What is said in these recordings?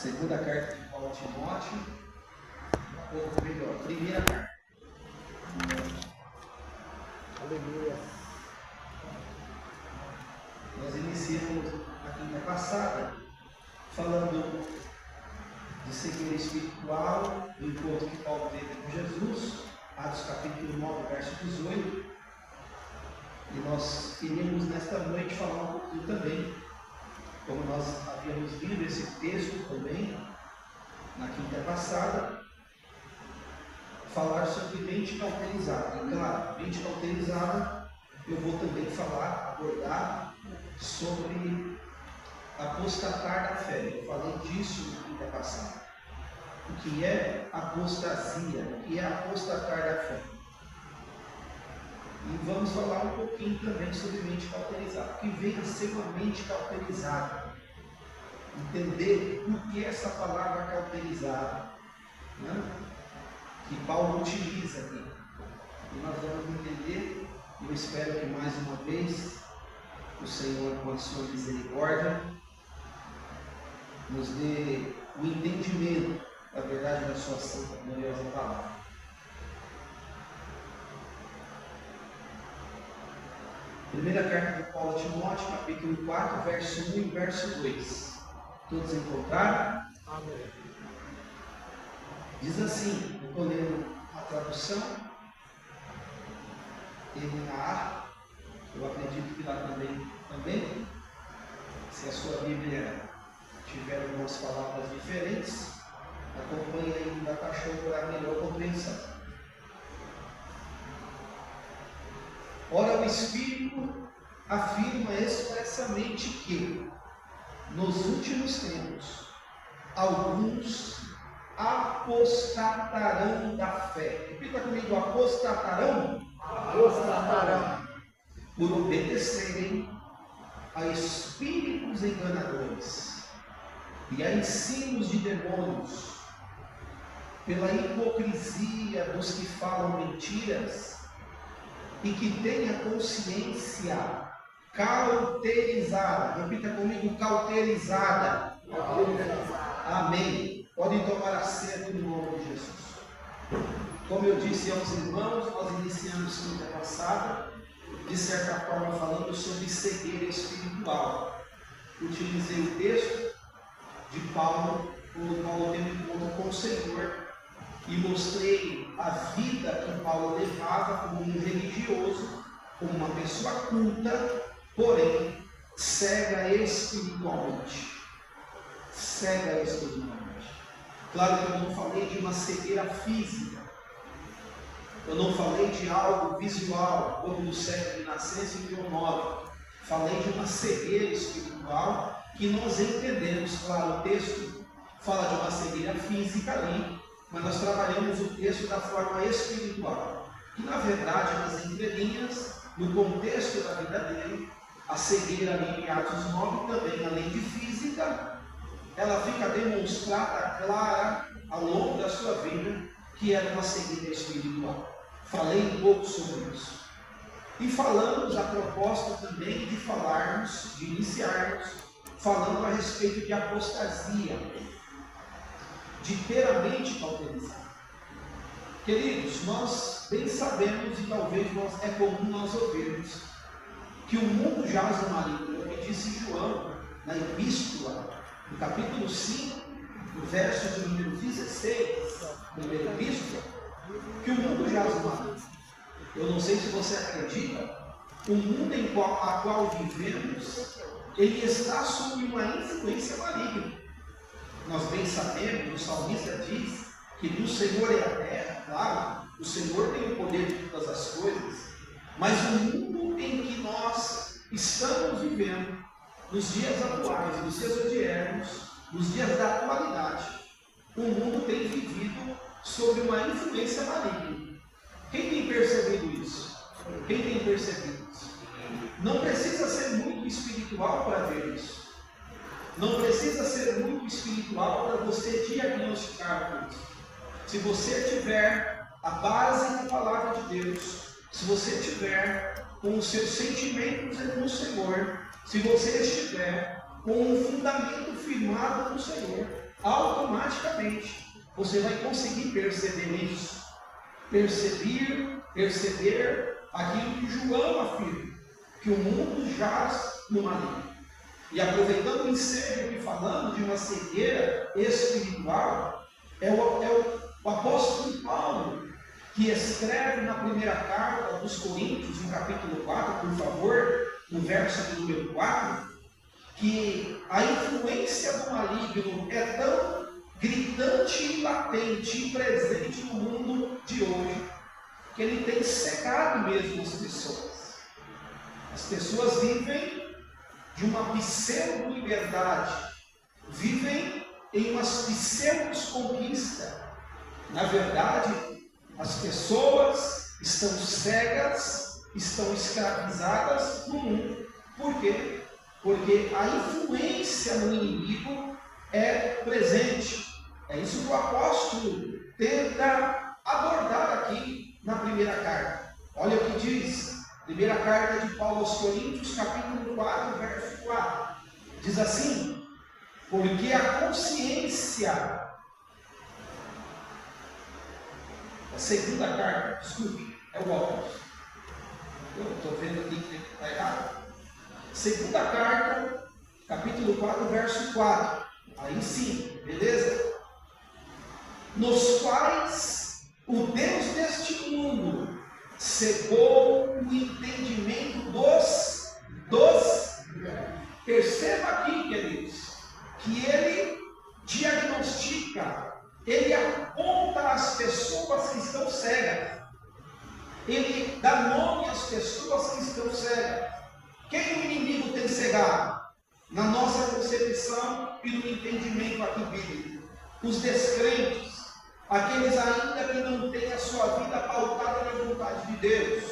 Segunda carta de Paulo a Timóteo, ou melhor, primeira carta. Aleluia. Nós iniciamos a quinta passada falando de cegueira espiritual, do encontro que Paulo teve com Jesus, Atos capítulo 9, verso 18. E nós queríamos nesta noite falar um pouquinho também, como nós havíamos lido esse texto também na quinta passada, falar sobre mente cauterizada. E claro, mente cauterizada, eu vou também falar, abordar sobre apostatar da fé. Eu falei disso na quinta passada. O que é apostasia? O que é apostatar da fé? E vamos falar um pouquinho também sobre mente cauterizada. O que vem a ser uma mente cauterizada? Entender o que é essa palavra cauterizada, né? Que Paulo utiliza aqui. E nós vamos entender, e eu espero que mais uma vez o Senhor, com a sua misericórdia, nos dê o entendimento da verdade da sua santa e gloriosa palavra. Primeira carta de Paulo a Timóteo, capítulo 4, verso 1 e verso 2. Todos encontraram? Amém. Diz assim, eu estou lendo a tradução, NAA, eu acredito que lá também, se a sua Bíblia tiver algumas palavras diferentes, acompanhe aí no Datachão para melhor compreensão. Ora, o Espírito afirma expressamente que, nos últimos tempos, alguns apostatarão da fé. Repita comigo, apostatarão? Apostatarão. Por obedecerem a espíritos enganadores e a ensinos de demônios, pela hipocrisia dos que falam mentiras e que têm a consciência cauterizada. Repita comigo, cauterizada. Amém. Podem tomar assento no nome de Jesus. Como eu disse aos irmãos, nós iniciamos semana passada, de certa forma falando sobre cegueira espiritual. Utilizei o texto de Paulo, quando Paulo teve encontro com o Senhor, e mostrei a vida que Paulo levava como um religioso, como uma pessoa culta, porém cega espiritualmente. Cega espiritualmente. Claro que eu não falei de uma cegueira física, eu não falei de algo visual, como do cego de nascença em João 9. Falei de uma cegueira espiritual que nós entendemos. Claro, o texto fala de uma cegueira física ali, mas nós trabalhamos o texto da forma espiritual. Que na verdade, nas entrelinhas, no contexto da vida dele, a cegueira ali em Atos 9 também, além de física, ela fica demonstrada clara ao longo da sua vida que era uma cegueira espiritual. Falei um pouco sobre isso. E falamos a proposta também de falarmos, de iniciarmos, falando a respeito de apostasia, de ter a mente cauterizada. Queridos, nós bem sabemos, e talvez é comum nós ouvirmos, que o mundo jaz no maligno. É o que disse João na epístola, no capítulo 5, no verso de número 16, primeira epístola, que o mundo jaz no maligno. Eu não sei se você acredita, o mundo a qual vivemos, ele está sob uma influência maligna. Nós bem sabemos, o salmista diz que do Senhor é a terra, claro, o Senhor tem o poder de todas as coisas, mas o mundo em que nós estamos vivendo, nos dias atuais, nos dias odiernos, nos dias da atualidade, o mundo tem vivido sob uma influência maligna. Quem tem percebido isso? Quem tem percebido isso? Não precisa ser muito espiritual para ver isso. Não precisa ser muito espiritual para você diagnosticar isso. Se você tiver a base da palavra de Deus, se você tiver com os seus sentimentos no Senhor, se você estiver com um fundamento firmado no Senhor, automaticamente você vai conseguir perceber isso. Perceber aquilo que João afirma, que o mundo jaz no maligno. E aproveitando o ensejo aqui falando de uma cegueira espiritual, é o apóstolo Paulo que escreve na primeira carta dos Coríntios, no capítulo 4, por favor, no verso de número 4, que a influência do maligno é tão gritante e latente e presente no mundo de hoje, que ele tem cegado mesmo as pessoas. As pessoas vivem de uma pseudo-liberdade, vivem em uma pseudo-conquista. Na verdade, as pessoas estão cegas, estão escravizadas no mundo. Por quê? Porque a influência no inimigo é presente. É isso que o apóstolo tenta abordar aqui na primeira carta. Olha o que diz, primeira carta de Paulo aos Coríntios, capítulo 4, verso 4. Diz assim: porque a consciência... A segunda carta, desculpe, é o óculos. Eu estou vendo aqui que está errado. Segunda carta, capítulo 4, verso 4. Aí sim, beleza? Nos quais o Deus deste mundo cegou o entendimento dos. Perceba aqui, queridos, que ele diagnostica, ele aponta as pessoas que estão cegas. Ele dá nome às pessoas que estão cegas. Quem o inimigo tem cegado? Na nossa concepção e no entendimento aqui bíblico. Os descrentes, aqueles ainda que não têm a sua vida pautada na vontade de Deus,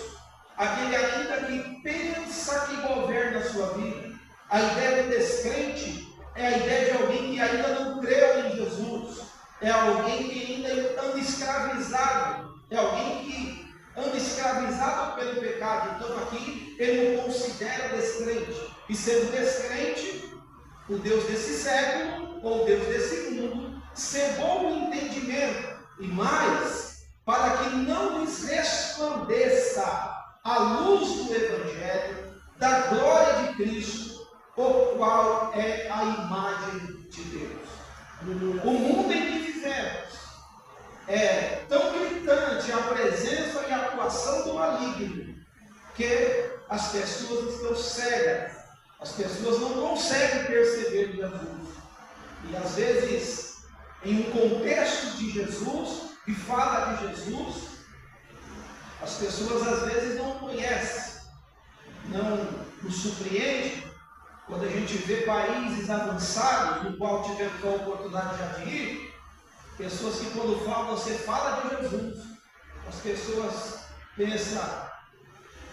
aquele ainda que pensa que governa a sua vida. A ideia do descrente é a ideia de alguém que ainda não creu em Jesus, é alguém que ainda anda escravizado, é alguém que anda escravizado pelo pecado. Então aqui ele não considera descrente, e sendo descrente, o Deus desse século, ou o Deus desse mundo, cegou o entendimento, e mais, para que não lhes resplandeça a luz do Evangelho, da glória de Cristo, o qual é a imagem de Deus. O mundo em que vivemos é tão gritante a presença e a atuação do maligno, que as pessoas estão cegas, as pessoas não conseguem perceber Jesus. E às vezes, em um contexto de Jesus, que fala de Jesus, as pessoas às vezes não conhecem, não nos surpreende quando a gente vê países avançados, no qual tivemos a oportunidade já de ir, pessoas que quando falam, você fala de Jesus, as pessoas pensam,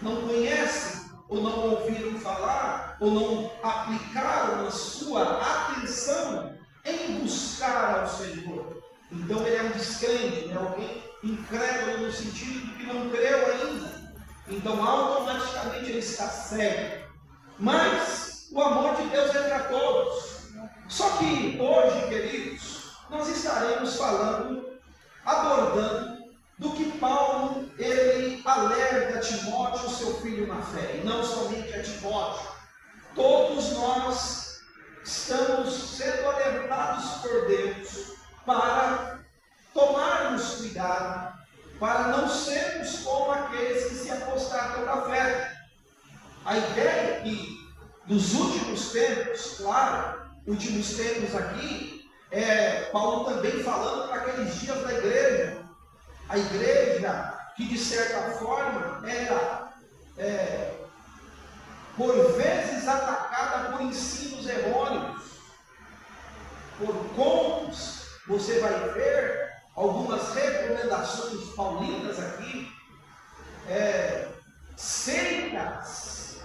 não conhecem, ou não ouviram falar, ou não aplicaram a sua atenção em buscar ao Senhor. Então ele é um descrente, é alguém incrédulo no sentido de que não creu ainda. Então automaticamente ele está cego. Mas o amor de Deus é para todos. Só que hoje, queridos, nós estaremos abordando do que Paulo, ele alerta a Timóteo, seu filho na fé, e não somente a Timóteo. Todos nós estamos sendo alertados por Deus para tomarmos cuidado, para não sermos como aqueles que se apostaram da fé. A ideia é que nos últimos tempos, claro, últimos tempos aqui, Paulo também falando para aqueles dias da igreja, a igreja que de certa forma era por vezes atacada por ensinos errôneos, por contos. Você vai ver algumas recomendações paulinas aqui, seitas,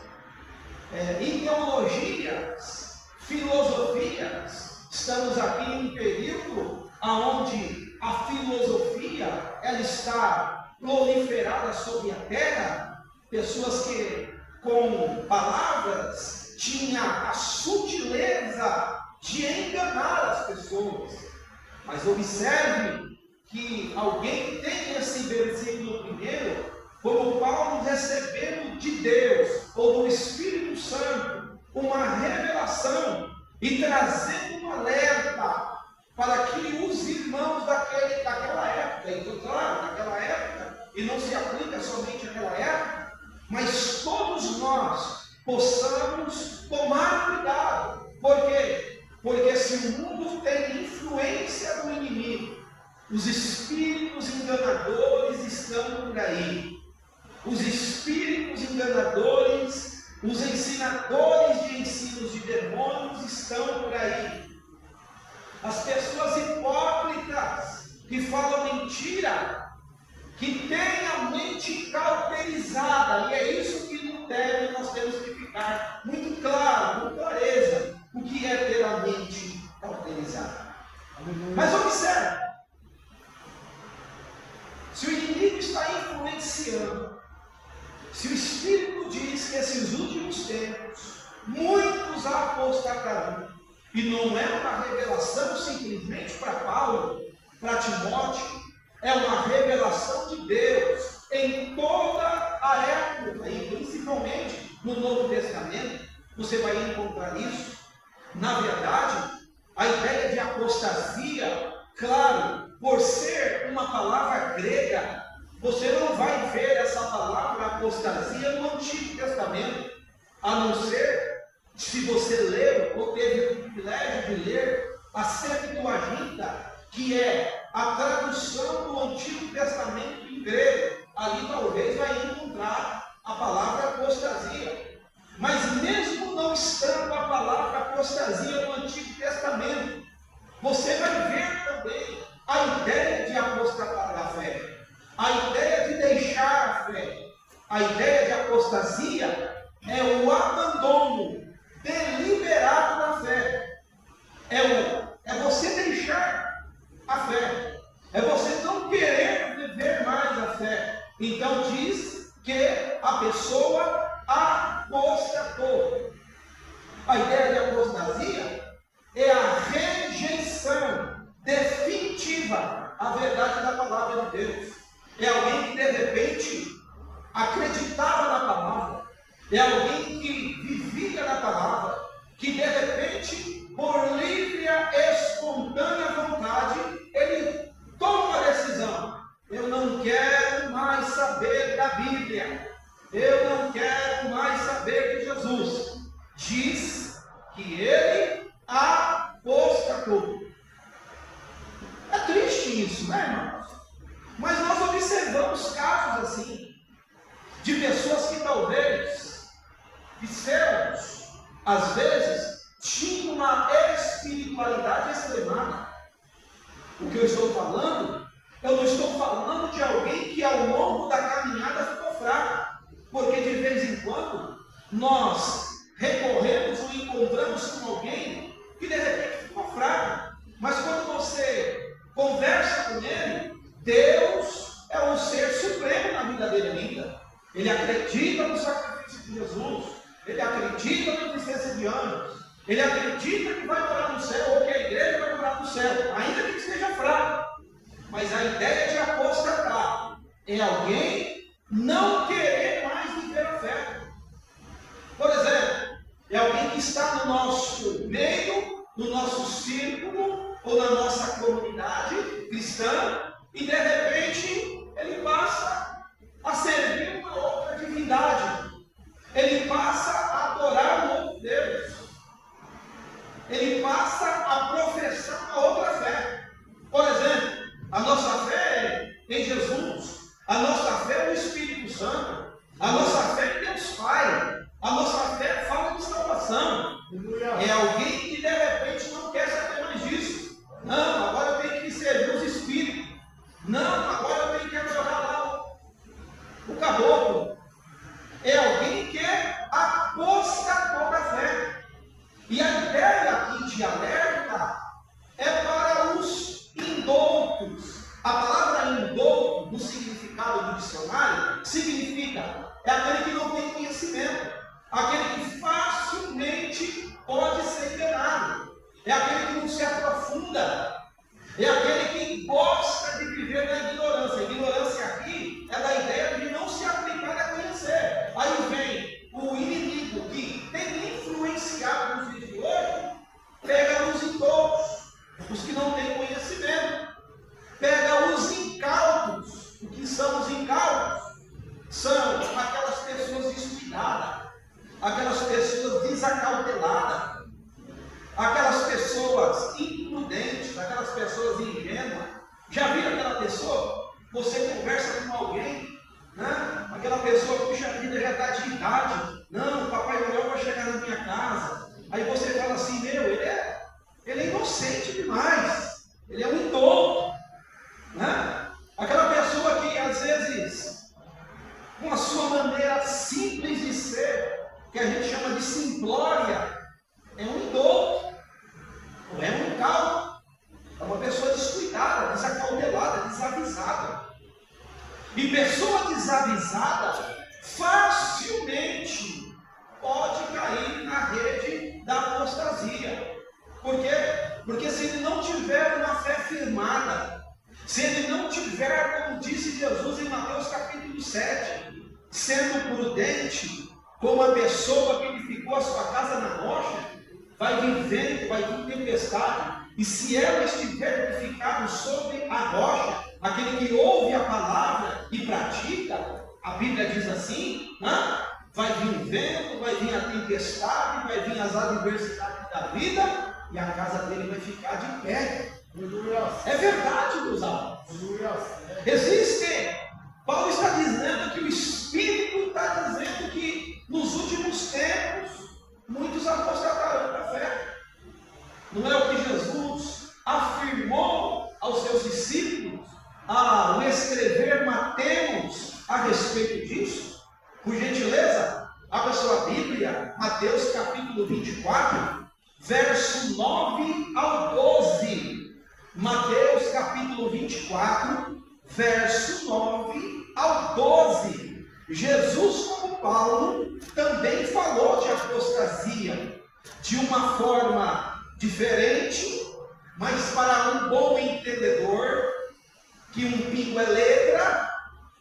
ideologias, filosofias. Estamos aqui em um período onde a filosofia ela está proliferada sobre a terra. Pessoas que com palavras tinham a sutileza de enganar as das pessoas. Mas observe que alguém tem esse versículo primeiro, como Paulo recebendo de Deus, ou do Espírito Santo, uma revelação e trazendo um alerta para que os irmãos daquela época, então claro, naquela época, e não se aplica somente àquela época, mas todos nós possamos tomar cuidado. Por quê? Porque se o mundo tem influência do inimigo, os espíritos enganadores estão por aí. Os espíritos enganadores, os ensinadores de ensinos de demônios estão por aí. As pessoas hipócritas que falam mentira, que têm a mente cauterizada, e é isso que nós temos que ficar muito claro, com clareza, o que é ter a mente cauterizada. Mas observe, se o inimigo está influenciando, se o Espírito diz que esses últimos tempos, muitos apostatarão, e não é uma revelação simplesmente para Paulo, para Timóteo, é uma revelação de Deus em toda a época, e principalmente no Novo Testamento, você vai encontrar isso. Na verdade, a ideia de apostasia, claro, por ser uma palavra grega, você não vai ver essa palavra apostasia no Antigo Testamento, a não ser se você leu ou teve o privilégio de ler a Septuaginta, que é a tradução do Antigo Testamento em grego. Ali talvez vai encontrar a palavra apostasia. Mas mesmo não estando a palavra apostasia no Antigo Testamento, você vai ver também a ideia de apostatar da fé, a ideia de deixar a fé. A ideia de apostasia é o abandono deliberado da fé. É você deixar a fé. É você não querer viver mais a fé. Então diz que a pessoa apostatou. A ideia de apostasia é a rejeição definitiva à verdade da palavra de Deus. É alguém que de repente acreditava na palavra. É alguém que vivia na palavra, que de repente, por livre e espontânea vontade, ele toma uma decisão. Eu não quero mais saber da Bíblia. Eu não quero mais saber de Jesus. Diz que ele apostatou. É triste isso, né, irmãos? Mas nós observamos casos assim, de pessoas que talvez, disseram-nos, às vezes, tinham uma espiritualidade extremada. O que eu estou falando, eu não estou falando de alguém que ao longo da caminhada ficou fraco, porque de vez em quando nós recorremos ou encontramos com alguém que de repente ficou fraco, mas quando você conversa com ele, Deus é um ser supremo na vida dele ainda. Ele acredita no sacrifício de Jesus, ele acredita na existência de anjos, ele acredita que vai morar no céu, ou que a igreja vai morar no céu, ainda que esteja fraco. Mas a ideia de apostatar é alguém não querer mais viver a fé. Por exemplo, é alguém que está no nosso meio, no nosso círculo, ou na nossa comunidade cristã, e de repente ele passa a servir uma outra divindade. Ele passa a adorar um outro Deus. Ele passa a professar uma outra fé. Por exemplo, a nossa fé é em Jesus. A nossa fé é no Espírito Santo. A nossa fé é em Deus Pai. A nossa fé fala de salvação. É alguém que de repente não quer saber mais disso. Não, agora eu tenho que servir os Espíritos. Não, agora eu tenho que adorar lá o caboclo. É alguém que apostatou da fé. E a ideia aqui de alerta é para os indoutos. A palavra indouto, no significado do dicionário, significa é aquele que não tem conhecimento, aquele que facilmente pode ser enganado, é aquele que não se aprofunda É aquele que gosta de viver na ignorância. A ignorância aqui é da ideia de não se aplicar a conhecer. Aí vem o inimigo que tem influenciado nos dias de hoje, pega os todos, os que não têm conhecimento, pega os incautos. O que são os incautos? São aquelas pessoas descuidadas, aquelas pessoas desacauteladas, aquelas pessoas imprudentes, aquelas pessoas ingênuas. Já viram aquela pessoa? Você conversa com alguém, né? Aquela pessoa, puxa vida, já está de idade. Não, o Papai Noel vai chegar na minha casa. Aí você fala assim, meu, ele é inocente demais. Ele é um indulto, né? Aquela pessoa que às vezes, com a sua maneira simples de ser, que a gente chama de simplória, é um indulto, ou é um incauto, é uma pessoa descuidada, desacautelada, desavisada. E pessoa desavisada facilmente pode cair na rede da apostasia. Por quê? Porque se ele não tiver uma fé firmada, se ele não tiver, como disse Jesus em Mateus capítulo 7, sendo prudente, como a pessoa que edificou a sua casa na rocha, vai vir vento, vai vir tempestade, e se ela estiver edificada sobre a rocha, aquele que ouve a palavra e pratica, a Bíblia diz assim, né? Vai vir vento, vai vir a tempestade, vai vir as adversidades da vida, e a casa dele vai ficar de pé. É verdade, meus amados. Existe. Paulo está dizendo que o Espírito está dizendo que nos últimos tempos muitos apostatarão da fé. Não é o que Jesus afirmou aos seus discípulos ao escrever Mateus a respeito disso? Por gentileza, abra sua Bíblia, Mateus capítulo 24, verso 9 ao 12. Mateus capítulo 24, verso 9 ao 12. Jesus, como Paulo, também falou de apostasia de uma forma diferente, mas para um bom entendedor, que um pingo é letra,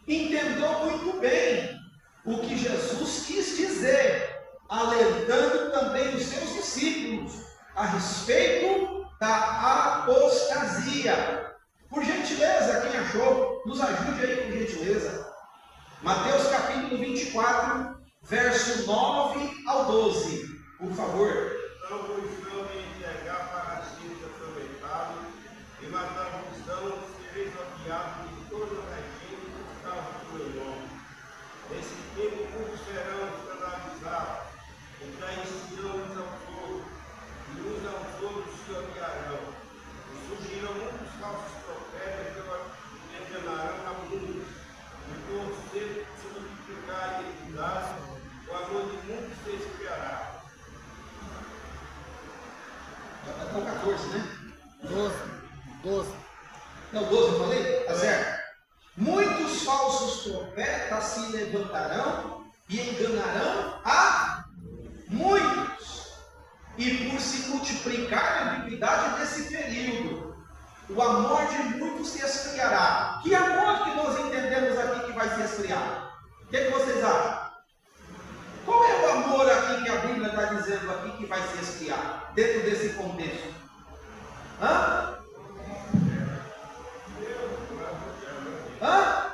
entendeu muito bem o que Jesus quis dizer, alertando também os seus discípulos a respeito da apostasia. Por gentileza, quem achou, nos ajude aí por gentileza. Mateus capítulo 24, verso 9 ao 12, por favor. Então vos não me entregar para seres aproveitados, e matá-vos não sereis odiados de todas as gentes por causa do meu nome. Nesse tempo muitos serão escandalizados, e trairão uns aos outros, e uns aos outros se odiarão. E surgirão muitos falsos profetas que enganarão a muitos. E por se multiplicar a iniquidade, o amor de muitos se esfriará. Já está com 14, né? 12. Não, 12 eu falei? Tá certo. Muitos falsos profetas se levantarão e enganarão a muitos. E por se multiplicar a iniquidade desse período, o amor de muitos se esfriará. Que amor que nós entendemos aqui que vai se esfriar? O que vocês acham? Qual é o amor aqui que a Bíblia está dizendo aqui que vai se esfriar, dentro desse contexto? Hã? Hã?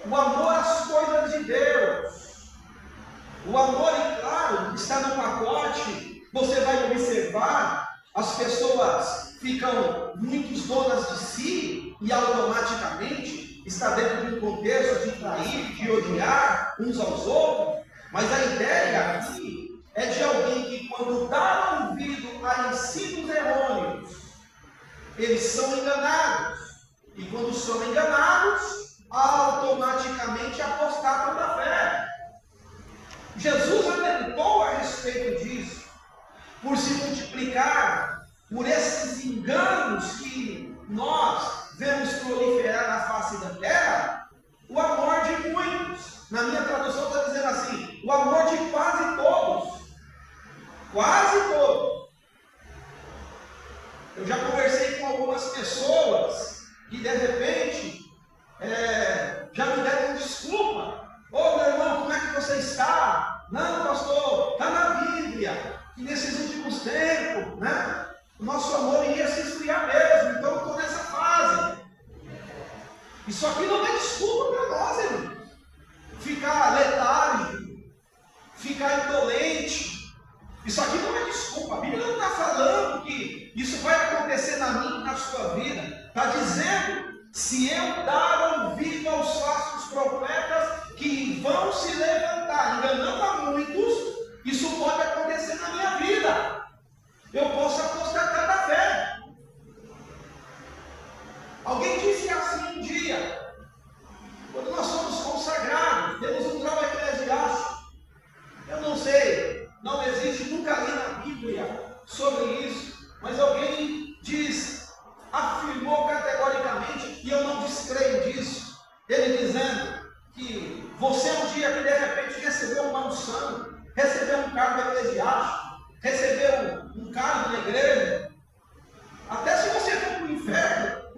O amor às coisas de Deus. O amor, é claro, está no pacote. Você vai observar, as pessoas ficam muito donas de si e automaticamente está dentro de um contexto de trair, de odiar uns aos outros. Mas a ideia aqui é de alguém que, quando dá ouvido a ensinos errôneos, eles são enganados. E quando são enganados, automaticamente apostatam da fé. Jesus alertou a respeito disso, por se multiplicar, por esses enganos que nós vemos proliferar na face da terra, o amor de muitos. Na minha tradução está dizendo assim, o amor de quase todos. Quase todos. Eu já conversei com nesses últimos tempos, né? O nosso amor ia se esfriar mesmo. Então eu estou nessa fase. Isso aqui não é desculpa para nós, irmão. Ficar letárgico, ficar indolente. Isso aqui não é desculpa. A Bíblia não está falando que isso vai acontecer na minha e na sua vida. Está dizendo, se eu dar ouvido aos falsos profetas que vão se levantar, enganando a muitos, isso pode acontecer na minha vida. Eu posso apostatar da fé. Alguém disse assim um dia, quando nós somos consagrados, temos um grau eclesiástico. Eu não sei, não existe, nunca li na Bíblia sobre isso, mas alguém afirmou categoricamente, e eu não descreio disso, ele dizendo que você um dia que de repente recebeu uma unção, recebeu um cargo eclesiástico, recebeu um cargo na igreja, até se você for para o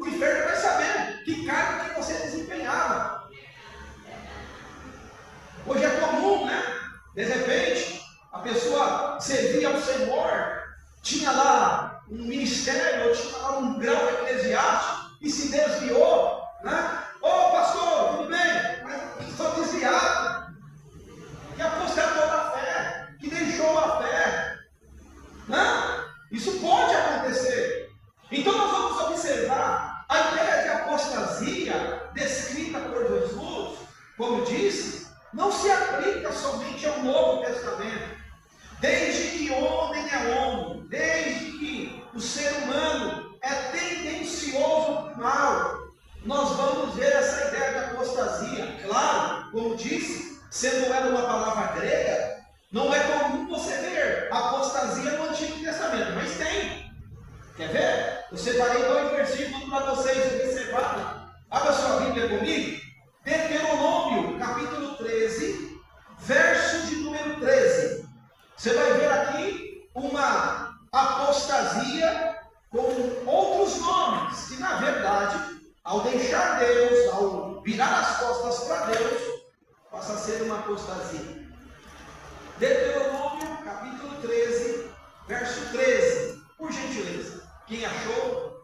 inferno vai saber que cargo que você desempenhava. Hoje é comum, né? De repente, a pessoa servia ao Senhor, tinha lá um ministério, ou tinha lá um grau eclesiástico, e se desviou, né? Ô pastor, tudo bem? Mas estou desviado. Que apostatou da fé, que deixou a fé. Né? Isso pode acontecer. Então nós vamos observar a ideia de apostasia descrita por Jesus, como disse, não se aplica somente ao Novo Testamento. Desde que homem é homem, desde que o ser humano é tendencioso para o mal, nós vamos ver essa ideia de apostasia. Claro, como disse, sendo ela uma palavra grega, não é comum você ver apostasia no Antigo Testamento, mas tem. Quer ver? Eu separei 2 versículos para vocês observarem. Abra sua Bíblia comigo. Deuteronômio, capítulo 13, verso de número 13. Você vai ver aqui uma apostasia com outros nomes, que na verdade, ao deixar Deus, ao virar as costas para Deus, passa a ser uma apostasia. Deuteronômio, capítulo 13, verso 13. Por gentileza, quem achou,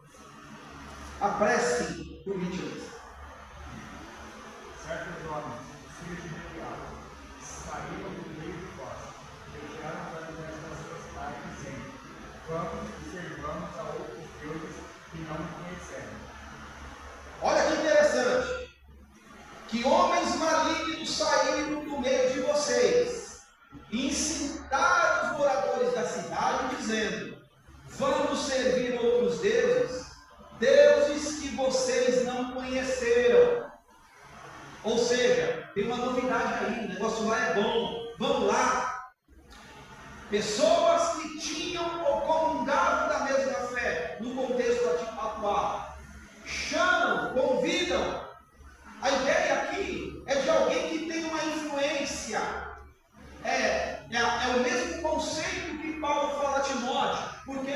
apresse por gentileza. Certos homens, filhos de Belial, saíram do meio de Costa, retiraram para dentro das suas partes, dizendo: vamos e servamos a outros deuses que não conhecemos. Olha que interessante. Que homens malignos saíram do meio de vocês e incitaram os moradores da cidade, dizendo: vamos servir outros deuses, deuses que vocês não conheceram. Ou seja, tem uma novidade aí, o negócio lá é bom, vamos lá. Pessoas que tinham ou comungavam da mesma fé, no contexto atual, chamam, convidam. A ideia aqui é de alguém que tem uma influência. É o mesmo conceito que Paulo fala a Timóteo, porque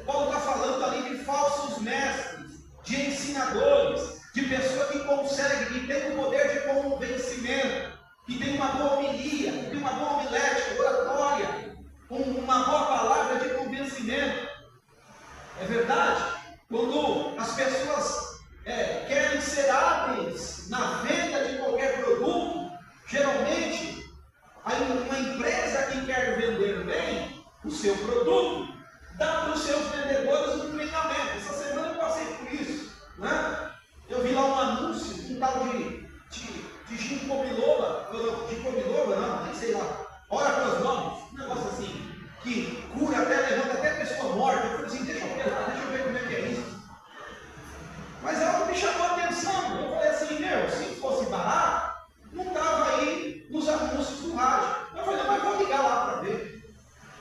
Paulo está falando ali de falsos mestres, de ensinadores, de pessoa que consegue, que tem o poder de convencimento, que tem uma boa homilia, que tem uma boa homilética, oratória, uma boa palavra de convencimento. É verdade? Quando as pessoas querem ser hábeis na venda de qualquer produto, geralmente, uma empresa que quer vender bem o seu produto, dá para os seus vendedores um treinamento. Essa semana eu passei por isso, né? Eu vi lá um anúncio, um tal de ginkgo biloba, não, nem sei lá, ora para os nomes, um negócio assim, que cura até, levanta até pessoa morta. Eu falei assim, deixa eu ver como é que é isso. Mas ela me chamou a atenção. Eu falei assim, se fosse barato, não estava aí nos anúncios do rádio. Eu falei, mas vou ligar lá para ver.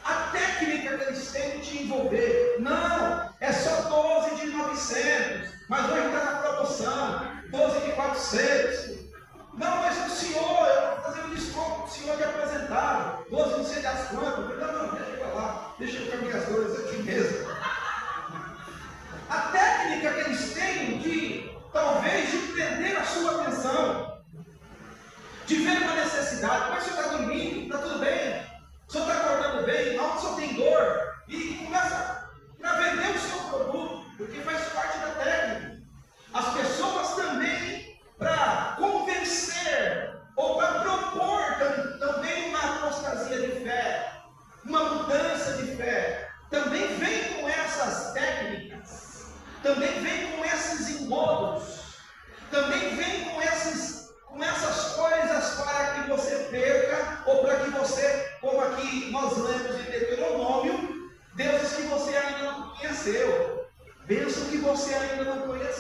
A técnica que eles têm de te envolver, não, é só 12 de 900, mas hoje está na promoção, 12 de 400. Não, mas o senhor, eu vou fazer um desconto, o senhor de apresentado, 12 não sei das quantas. Eu falei, não, deixa eu ir lá, deixa eu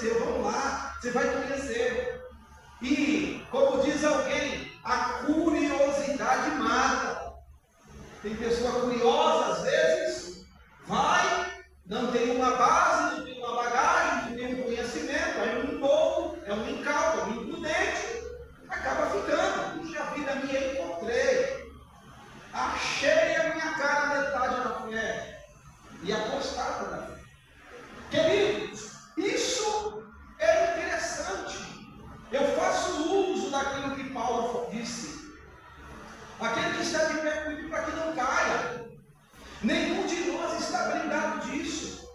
aconteceu, vamos lá, você vai conhecer. E, como diz alguém, a curiosidade mata. Tem pessoa curiosa, às vezes, vai, não tem uma base, não tem uma bagagem, não tem um conhecimento, aí um novo, é um incauto, é um imprudente, acaba ficando. Puxa vida, me encontrei, achei a minha cara metade da fé e apostata da fé. Queridos, isso é interessante. Eu faço uso daquilo que Paulo disse. Aquele que está de pé, cuide para que não caia. Nenhum de nós está blindado disso.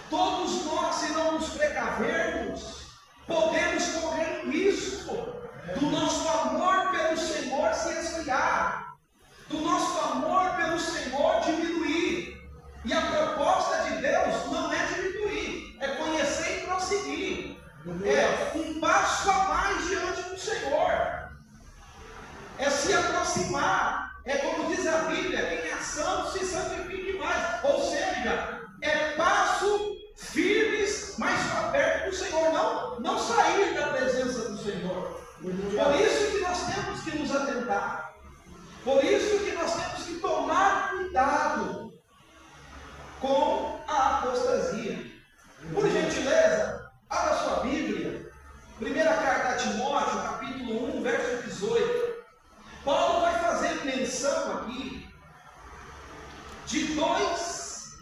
Todos nós, se não nos precavermos, podemos correr risco do nosso amor pelo Senhor se esfriar, do nosso amor pelo Senhor diminuir. E a proposta de Deus não é diminuir, é conhecer e prosseguir. É um passo a mais diante do Senhor. É se aproximar. É como diz a Bíblia, quem é santo se santifique mais. Ou seja, é passo firmes, mas para perto do Senhor. Não sair da presença do Senhor. Por isso que nós temos que nos atentar. Por isso que nós temos que tomar cuidado com a apostasia. Por gentileza, abra sua Bíblia. Primeira carta a Timóteo, capítulo 1, verso 18. Paulo vai fazer menção aqui de dois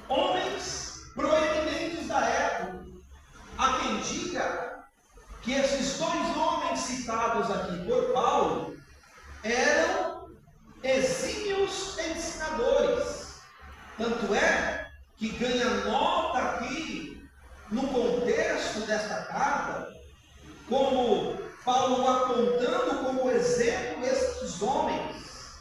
homens proeminentes da época. Há quem diga que esses dois homens citados aqui por Paulo eram exímios ensinadores. Tanto é que ganha nota aqui no contexto desta carta, como Paulo apontando como exemplo esses homens.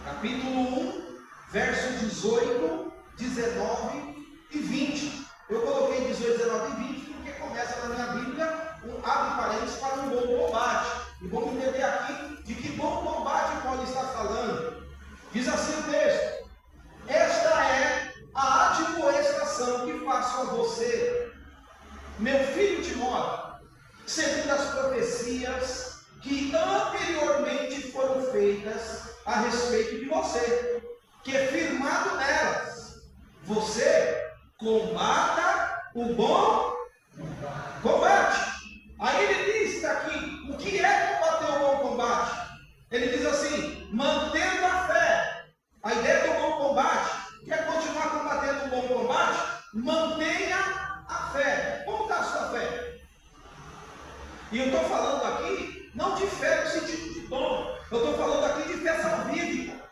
Capítulo 1, verso 18, 19 e 20. Eu coloquei 18, 19 e 20 porque começa na minha Bíblia, abre parênteses para um bom combate. E vamos entender aqui de que bom combate Paulo está falando. Diz assim o texto: esta é a admoestação que faço a você, meu filho Timóteo, segundo as profecias que anteriormente foram feitas a respeito de você, que firmado nelas, você combata o bom combate. Aí ele diz aqui, o que é combater o bom combate? Ele diz assim, mantendo a fé. A ideia do bom combate, quer continuar combatendo o bom combate? Mantenha a fé. Como está a sua fé? E eu estou falando aqui, não de fé no sentido de dom, eu estou falando aqui de fé salvífica.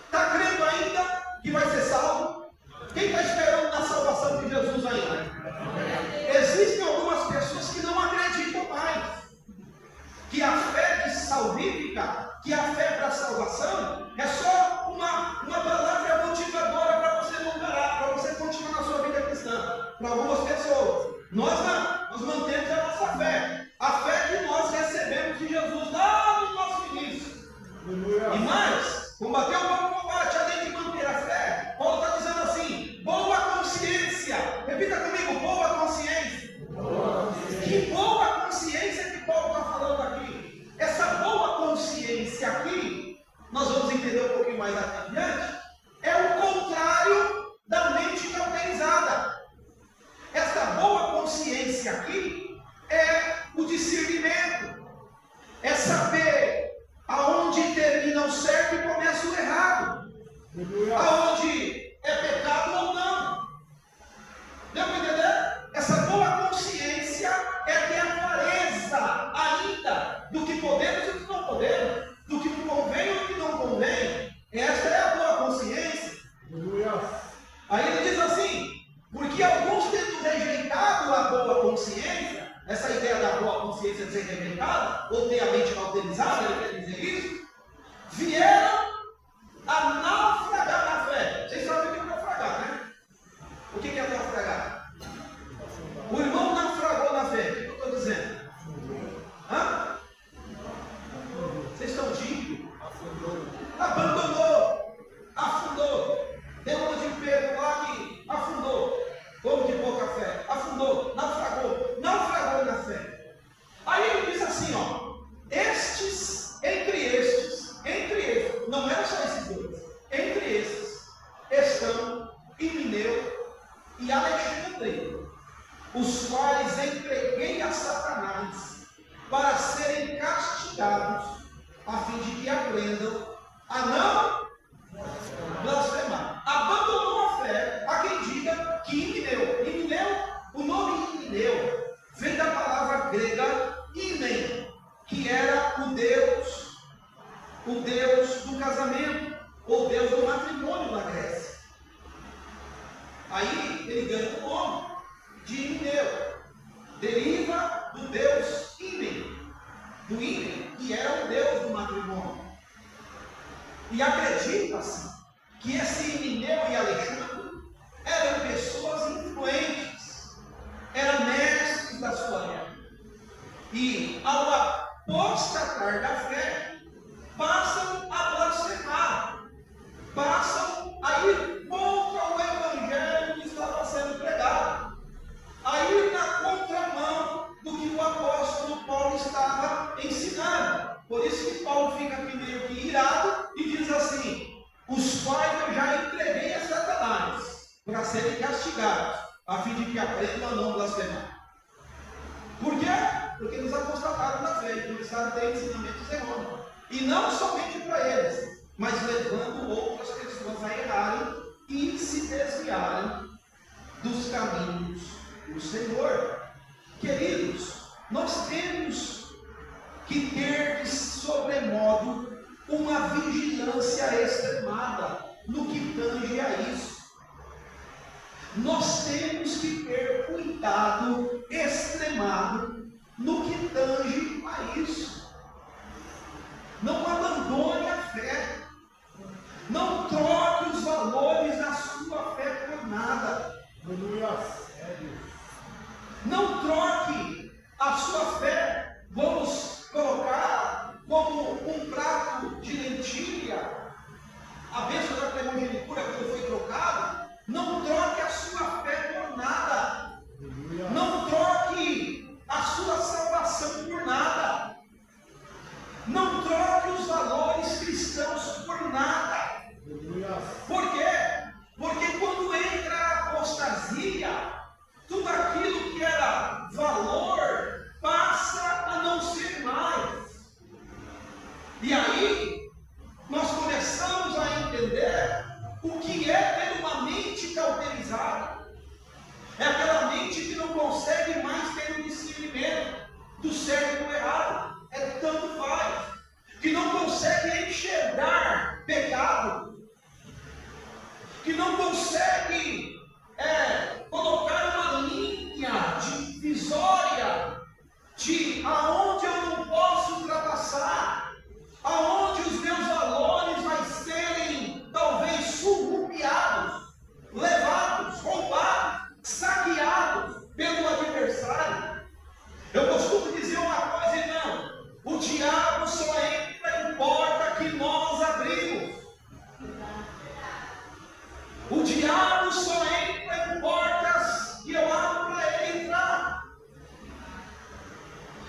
Está crendo ainda que vai ser salvo? Quem está esperando na salvação de Jesus ainda? Existem algumas pessoas que não acreditam mais que a fé salvífica, que a fé para a salvação é só uma palavra motivadora para você não parar, para você continuar na sua vida cristã. Para algumas pessoas, nós não, nós mantemos a nossa fé, a fé que nós recebemos de Jesus lá no nosso início. E mais, combater o bom combate, além de manter a fé, Paulo está dizendo assim, boa consciência. Repita comigo, boa consciência. Que boa consciência que Paulo está falando aqui. Essa boa consciência aqui, nós vamos entender um pouquinho mais adiante, é o contrário da mente cauterizada. Essa boa consciência aqui é o discernimento, é saber aonde termina o certo e começa o errado, aonde é pecado ou não. Deu para entender? Essa boa consciência é ter a clareza ainda do que podemos e do que não podemos, do que convém e do que não convém. Esta é a boa consciência. Aí ele diz assim, porque alguns tendo rejeitado a boa consciência, essa ideia da boa consciência de ser rejeitada, ou ter a mente cauterizada, ele quer dizer isso, vieram a naufragar na fé. Vocês sabem o que é naufragar, né? O que é naufragar? O irmão naufragou na fé. O que eu estou dizendo? Hã? Vocês estão tímidos? Abandonou. Afundou. Tem uma de Pedro lá que afundou. Como de pouca fé. Afundou. Himeneu e Alexandre, os quais entreguei a Satanás para serem castigados, a fim de que aprendam a não blasfemar. Abandonou a fé a quem diga que Himeneu, o nome Himeneu vem da palavra grega Himen, que era o Deus do casamento, ou Deus do matrimônio na Grécia. Aí ele ganha o nome de Himeneu, deriva do Deus Himen, que era o Deus do matrimônio. E acredita-se que esse Himeneu e Alexandre eram pessoas influentes, eram mestres da sua época. E ao apostatar da fé, passam a blasfemar, passam a ir contra o evangelho que estava sendo pregado, a ir na contramão do que o apóstolo Paulo estava ensinando. Por isso que Paulo fica aqui meio que irado e diz assim: os quais eu já entreguei a Satanás para serem castigados, a fim de que aprendam a não blasfemar. Por quê? Porque eles apostataram da fé, e começaram a ter ensinamentos errôneos. E não somente para eles, mas levando outras pessoas a errarem e se desviarem dos caminhos do Senhor. Queridos, nós temos que ter de sobremodo uma vigilância extremada no que tange a isso. Nós temos que ter cuidado extremado no que tange a isso. Não abandone a fé. Não troque os valores da sua fé por nada. Não troque a sua fé, vamos colocar como um prato de lentilha. A bênção da primogenitura, quando foi trocado, não troque a sua fé por nada. Não troque a sua salvação por nada. Não troque os valores cristãos por nada. Por quê? Porque quando entra a apostasia, tudo aquilo que era valor passa a não ser mais. E aí, nós começamos a entender o que é ter uma mente cauterizada. É aquela mente que não consegue mais ter o discernimento do certo e do errado. É tanto faz. Que não consegue enxergar pecado. Que não consegue colocar uma linha divisória de aonde eu não posso ultrapassar, aonde os meus valores vão serem talvez surrupiados, levados, roubados, saqueados pelo adversário. Eu costumo dizer uma coisa, irmão: o diabo só entra em porta que nós abrimos. O diabo só entra em portas que eu abro para ele entrar.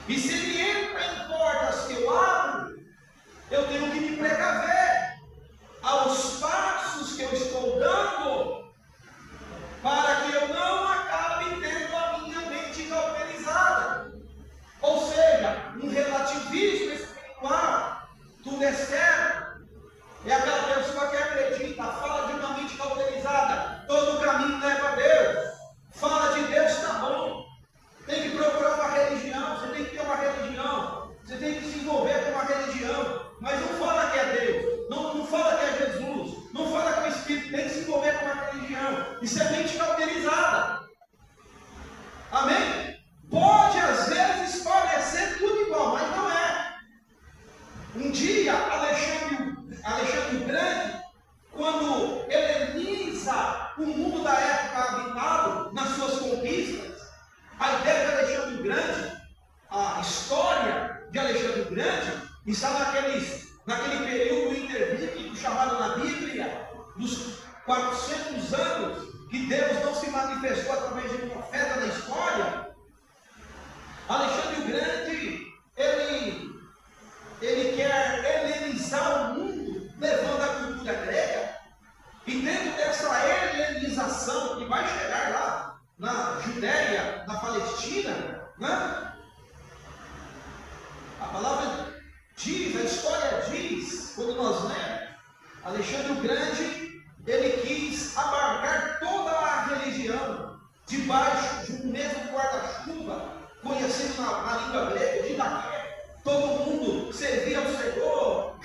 E se ele entra em portas que eu abro, eu tenho que me precaver aos passos que eu estou dando, para que eu não acabe tendo a minha mente cauterizada. Ou seja, um relativismo espiritual. Tudo é certo. É aquela pessoa que acredita, fala de uma mente cauterizada, todo caminho leva a Deus. Fala de Deus, está bom. Tem que procurar uma religião, você tem que ter uma religião, você tem que se envolver com uma religião, mas não fala que é Deus, não fala que é Jesus, não fala que é o Espírito, tem que se envolver com uma religião. Isso é mente cauterizada. Amém? Pode às vezes parecer tudo igual, mas não é. Um dia, Alexandre o Grande, quando heleniza o mundo da época habitado nas suas conquistas, a ideia de Alexandre o Grande, a história de Alexandre o Grande, está naquele período interbíblico chamado na Bíblia, dos 400 anos que Deus não se manifestou através de um profeta na história. Alexandre o Grande, ele quer helenizar o mundo, levando a cultura grega, e dentro dessa helenização, na Judéia, na Palestina, né? A palavra diz, a história diz, quando nós lemos, Alexandre o Grande, ele quis abarcar toda a religião debaixo de um mesmo guarda-chuva, conhecendo na língua grega, Didaqué. Todo mundo servia ao Senhor,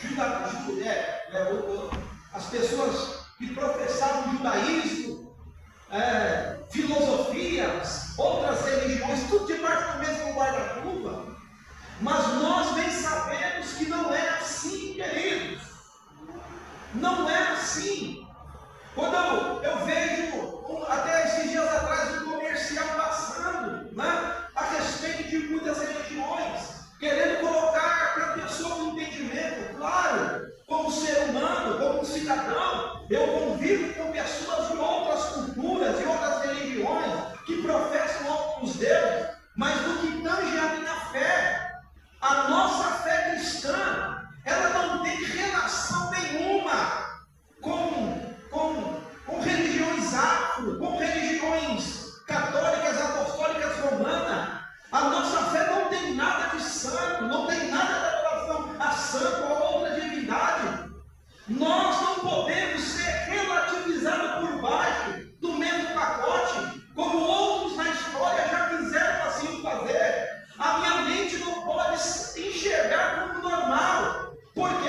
as pessoas que professavam o judaísmo, filosofias, outras religiões, tudo debaixo do mesmo guarda-chuva. Mas nós bem sabemos que não é assim, queridos. Não é assim. Quando eu vejo, até esses dias atrás, um comercial passando, né, a respeito de muitas religiões, querendo colocar para a pessoa um entendimento, claro, como ser humano, como cidadão, eu convivo com pessoas de outras culturas, de outras religiões, que professam outros deuses, mas no que tange a minha fé, a nossa fé cristã, ela não tem relação nenhuma com religiões afro, com religiões católicas, apostólicas, romanas. A nossa fé não tem nada de santo, não tem nada de adoração a santo ou a outra divindade. Nós não podemos ser relativizados por baixo do mesmo pacote, como outros na história já quiseram assim fazer. A minha mente não pode enxergar como normal, porque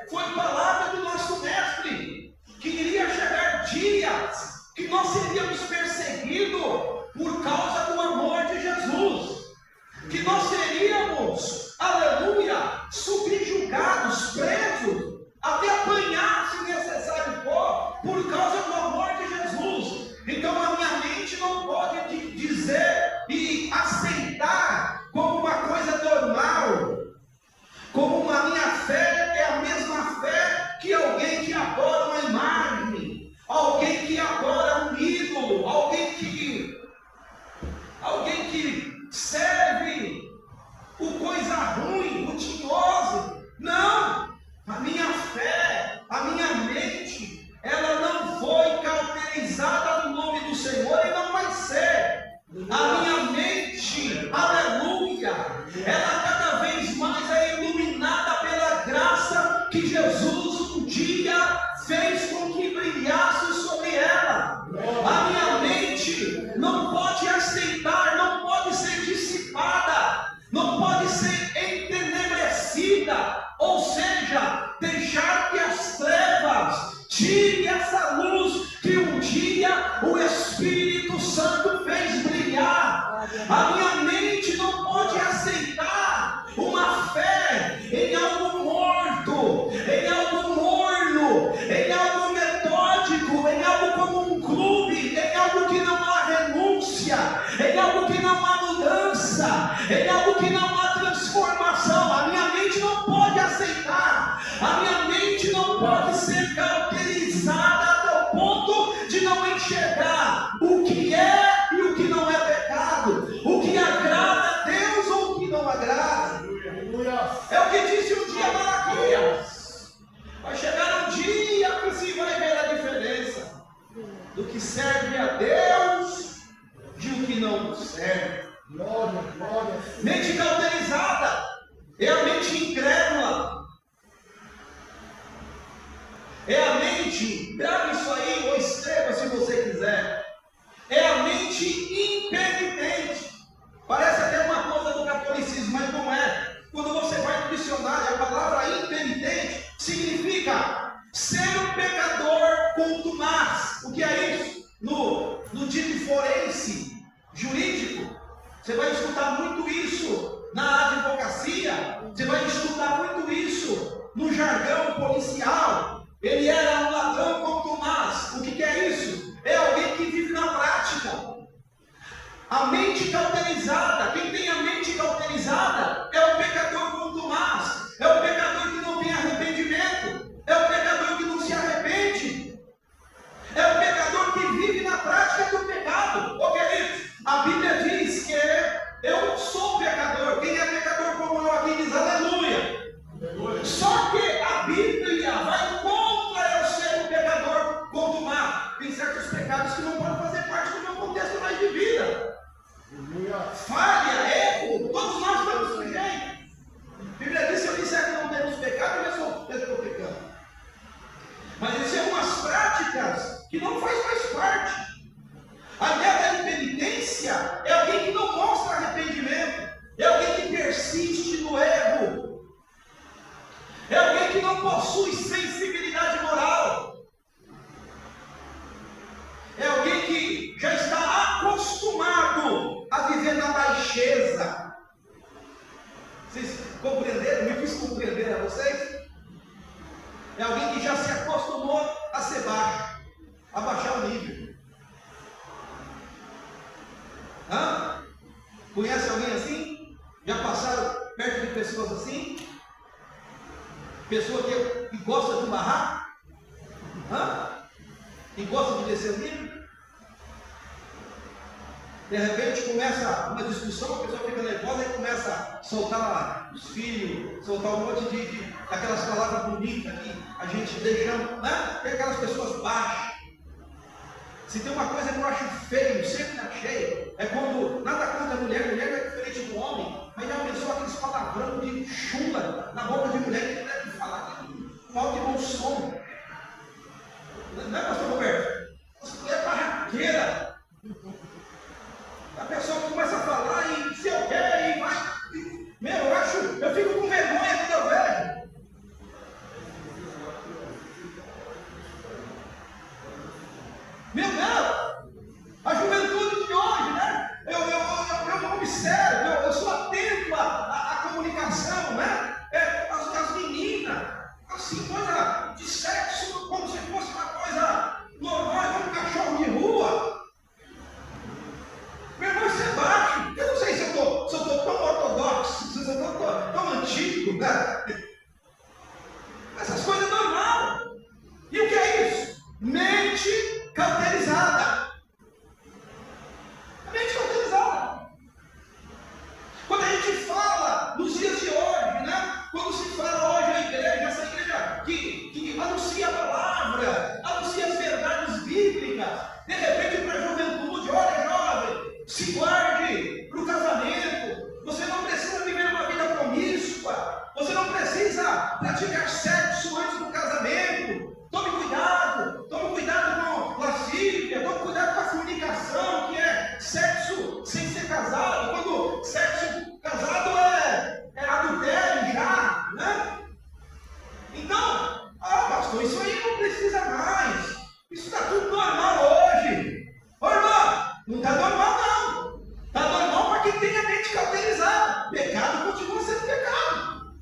foi palavra do nosso mestre, que iria chegar dias que nós seríamos perseguidos por causa do amor de Jesus, que nós seríamos, aleluia, subjugados, presos, até apanhar se necessário for, por causa do amor de Jesus. Então a minha mente não pode dizer e aceitar como uma coisa normal, como a minha fé é a mesma fé que alguém que adora uma imagem, alguém que adora um ídolo, alguém que serve o coisa ruim, o tinhoso. Não! A minha fé, a minha mente, ela não foi cauterizada no nome do Senhor e não vai ser. A minha mente, aleluia, ela cada vez mais é iluminada pela graça que Jesus um dia fez com que brilhasse sobre ela. A minha mente não pode aceitar, não pode ser dissipada, não pode ser entenebrecida, ou seja, deixar que as trevas tirem essa luz que um dia o Espírito Santo fez brilhar. A minha mente não pode aceitar uma fé em algo morto, em algo morno, em algo metódico, em algo como um clube, em algo que não há renúncia, em algo que não há mudança, em algo que não há transformação. A minha mente não pode aceitar, a minha mente não pode ser cauterizada até o ponto de não enxergar o que é e o que não é pecado, o que agrada a Deus ou o que não agrada. É o que disse um dia Malaquias. Vai chegar um dia que se vai ver a diferença do que serve a Deus de o que não serve. Glória, glória. Mente cauterizada é a mente incrédula. É a mente, grave isso aí ou escreva se você quiser. É a mente impenitente. Parece até uma coisa do catolicismo, mas não é. Quando você vai no dicionário, a palavra impenitente significa ser um pecador contumaz. O que é isso? No dito forense, jurídico, você vai escutar muito isso na advocacia, você vai escutar muito isso no jargão policial. Ele era um ladrão contumaz. O que é isso? É alguém que vive na prática. A mente cauterizada, quem tem a mente cauterizada é o pecador contumaz, é o pecador que não tem arrependimento, é o pecador que não se arrepende, é o pecador que vive na prática do pecado. Ô queridos, a Bíblia diz que eu sou pecador. Quem é pecador como eu aqui diz aleluia. Só que a Bíblia vai contra eu ser um pecador contumaz. Tem certos pecados que não podem fazer parte do meu contexto na de vida. Falha, erro, todos nós estamos sujeitos. A Bíblia diz: se eu disser que não temos pecado, eu estou pecando. Mas existem algumas práticas que não faz mais parte. A ideia da impenitência é alguém que não mostra arrependimento, é alguém que persiste no erro, é alguém que não possui sensibilidade moral, é alguém que já está acostumado a viver na baixeza. Vocês compreenderam? Me fiz compreender a vocês? É alguém que já se acostumou a ser baixo, a baixar o nível. Conhece alguém assim? Já passaram perto de pessoas assim? Pessoa que gosta de barrar? Que gosta de descer o nível? De repente começa uma discussão, a pessoa fica nervosa e começa a soltar os filhos, soltar um monte de aquelas palavras bonitas que a gente deixando, né? Tem aquelas pessoas baixas. Se tem uma coisa que eu acho feio, sempre achei, é quando, nada contra a mulher não é diferente do homem, mas já pensou aqueles palavrão de chula na boca de mulher que não deve falar com alto e bom som. Não é, pastor Roberto? É barraqueira. A pessoa começa a falar e se eu quero e vai. Eu fico com vergonha quando eu vejo. Meu Deus! A juventude de hoje, né? Eu observo, eu sou atento à comunicação, né? As meninas, assim, coisa de sexo, como se fosse uma coisa normal, como um cachorro de rua. Meu irmão, isso é baixo. Eu não sei se eu estou tão ortodoxo, se eu estou tão antigo, né? Essas coisas normais. E o que é isso? Mente cauterizada. A mente cauterizada. Quando a gente fala nos dias de hoje, né? Quando se fala hoje a igreja, essa igreja que anuncia a palavra, anuncia as verdades bíblicas, de repente para a juventude: olha, jovem, se guarde para o casamento. Você não precisa viver uma vida promíscua. Você não precisa praticar sexo antes do casamento. Tome cuidado com lascívia, tome cuidado com a fornicação, que é sexo sem ser casado, quando sexo casado é adultério já, né? Então, pastor, isso aí não precisa mais, isso está tudo normal hoje. Ô irmão, não está normal não, está normal para quem tem a mente cauterizada. Pecado continua sendo pecado,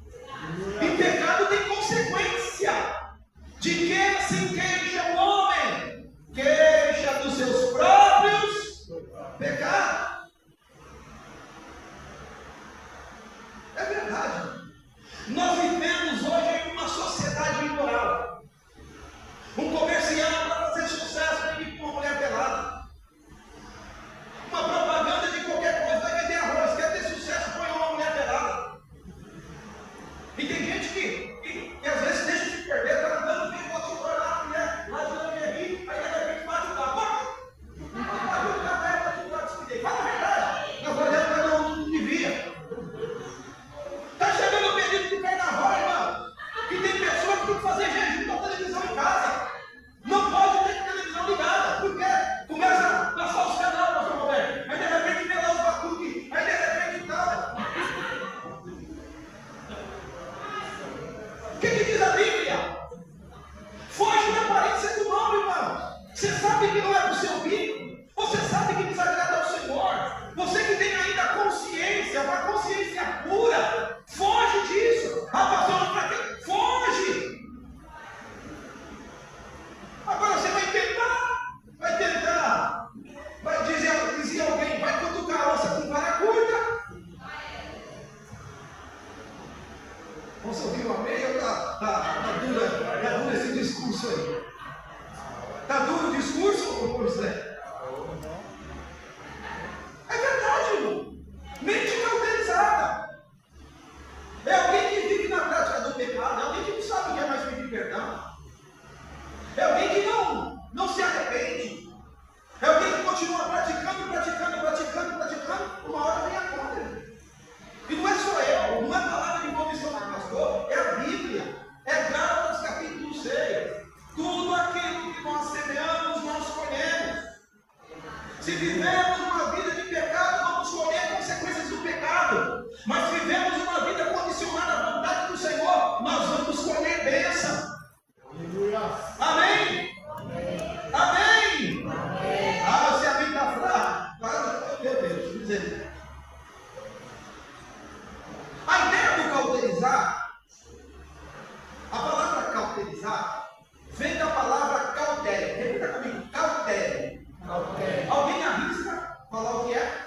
e pecado tem consequência. De que se queixa o homem? Queixa dos seus próprios pecados. É verdade. Nós vivemos hoje em uma sociedade imoral. Um comercial para fazer sucesso tem que ir com uma mulher pelada. Uma propaganda de qualquer coisa vai vender arroz. Quer ter sucesso, põe uma mulher pelada. E tem gente que às vezes deixa de perder, está andando, vem o outdoor lá, a mulher lá de lingerie, aí de repente bate o carro. Fala a verdade. Na verdade, não devia. Está chegando o período do carnaval, irmão, que tem pessoas que tem que fazer jejum da televisão em casa. Não pode ter televisão ligada, porque começa a passar os canais, pastor Roberto. Aí de repente vê lá os batuques, aí de repente tal. O que diz a Bíblia? Foge da aparência do mal, irmão. Você sabe que não é para o seu bico. Você sabe que desagrada ao Senhor. Você que tem ainda consciência, uma consciência pura, foge disso. Pastor, para quê? Foge. Agora você vai tentar, vai dizer alguém, vai cutucar a onça com vara curta. Você ouviu a meia ou tá duro esse discurso aí? Tá duro o discurso, ô José? Se vivemos uma vida de pecado, vamos colher consequências do pecado. Mas se vivemos uma vida condicionada à vontade do Senhor, nós vamos colher bênção. Aleluia. Amém? Amém? Ah, você amém está fraco. Meu Deus, misericórdia. A ideia do cauterizar, a palavra cauterizar, vem da palavra cautério. Repita comigo, cautério. Alguém arrisca falar o que é?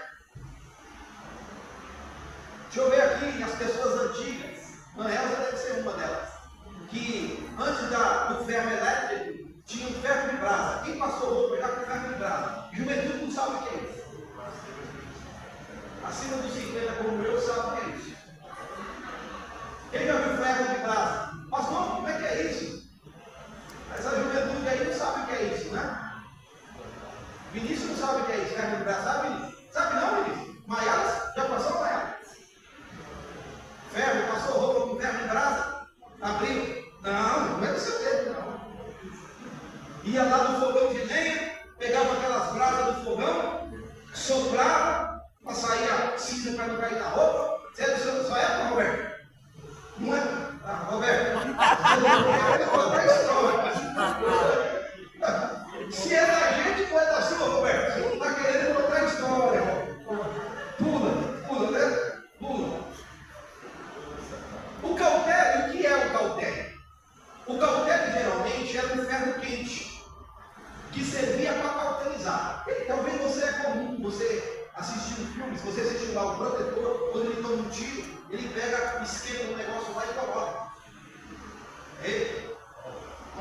Deixa eu ver aqui as pessoas antigas. A Elza deve ser uma delas. Que antes do ferro elétrico tinha um ferro de brasa. Quem passou roupa já com ferro de brasa? Juventude não sabe o que é isso. Acima dos 50 como eu sabe o que é isso. Quem já viu ferro de brasa? Pastor, como é que é isso? Essa juventude aí não sabe o que é isso, né? Vinícius não sabe o que é isso, ferro de brasa, sabe, Vinícius? Sabe não, Vinícius? Maiara, já passou, Maiara? Ferro, passou roupa com ferro de brasa? Abriu? Não é do seu tempo, não. Ia lá no fogão de lenha, pegava aquelas brasas do fogão, soprava, para sair a cinza para não cair na roupa. Você é do seu, só é, Roberto? Não é? Ah, Roberto, se é da gente, foi da sua, Roberto. Você não está querendo contar a história. Pula, né? Pula. O cautério, o que é o cautério? O cautério geralmente era um ferro quente, que servia para cauterizar. Talvez você é comum, você assistindo filmes, você assistiu lá o protetor, quando ele toma um tiro, ele pega, esquenta um negócio lá e coloca.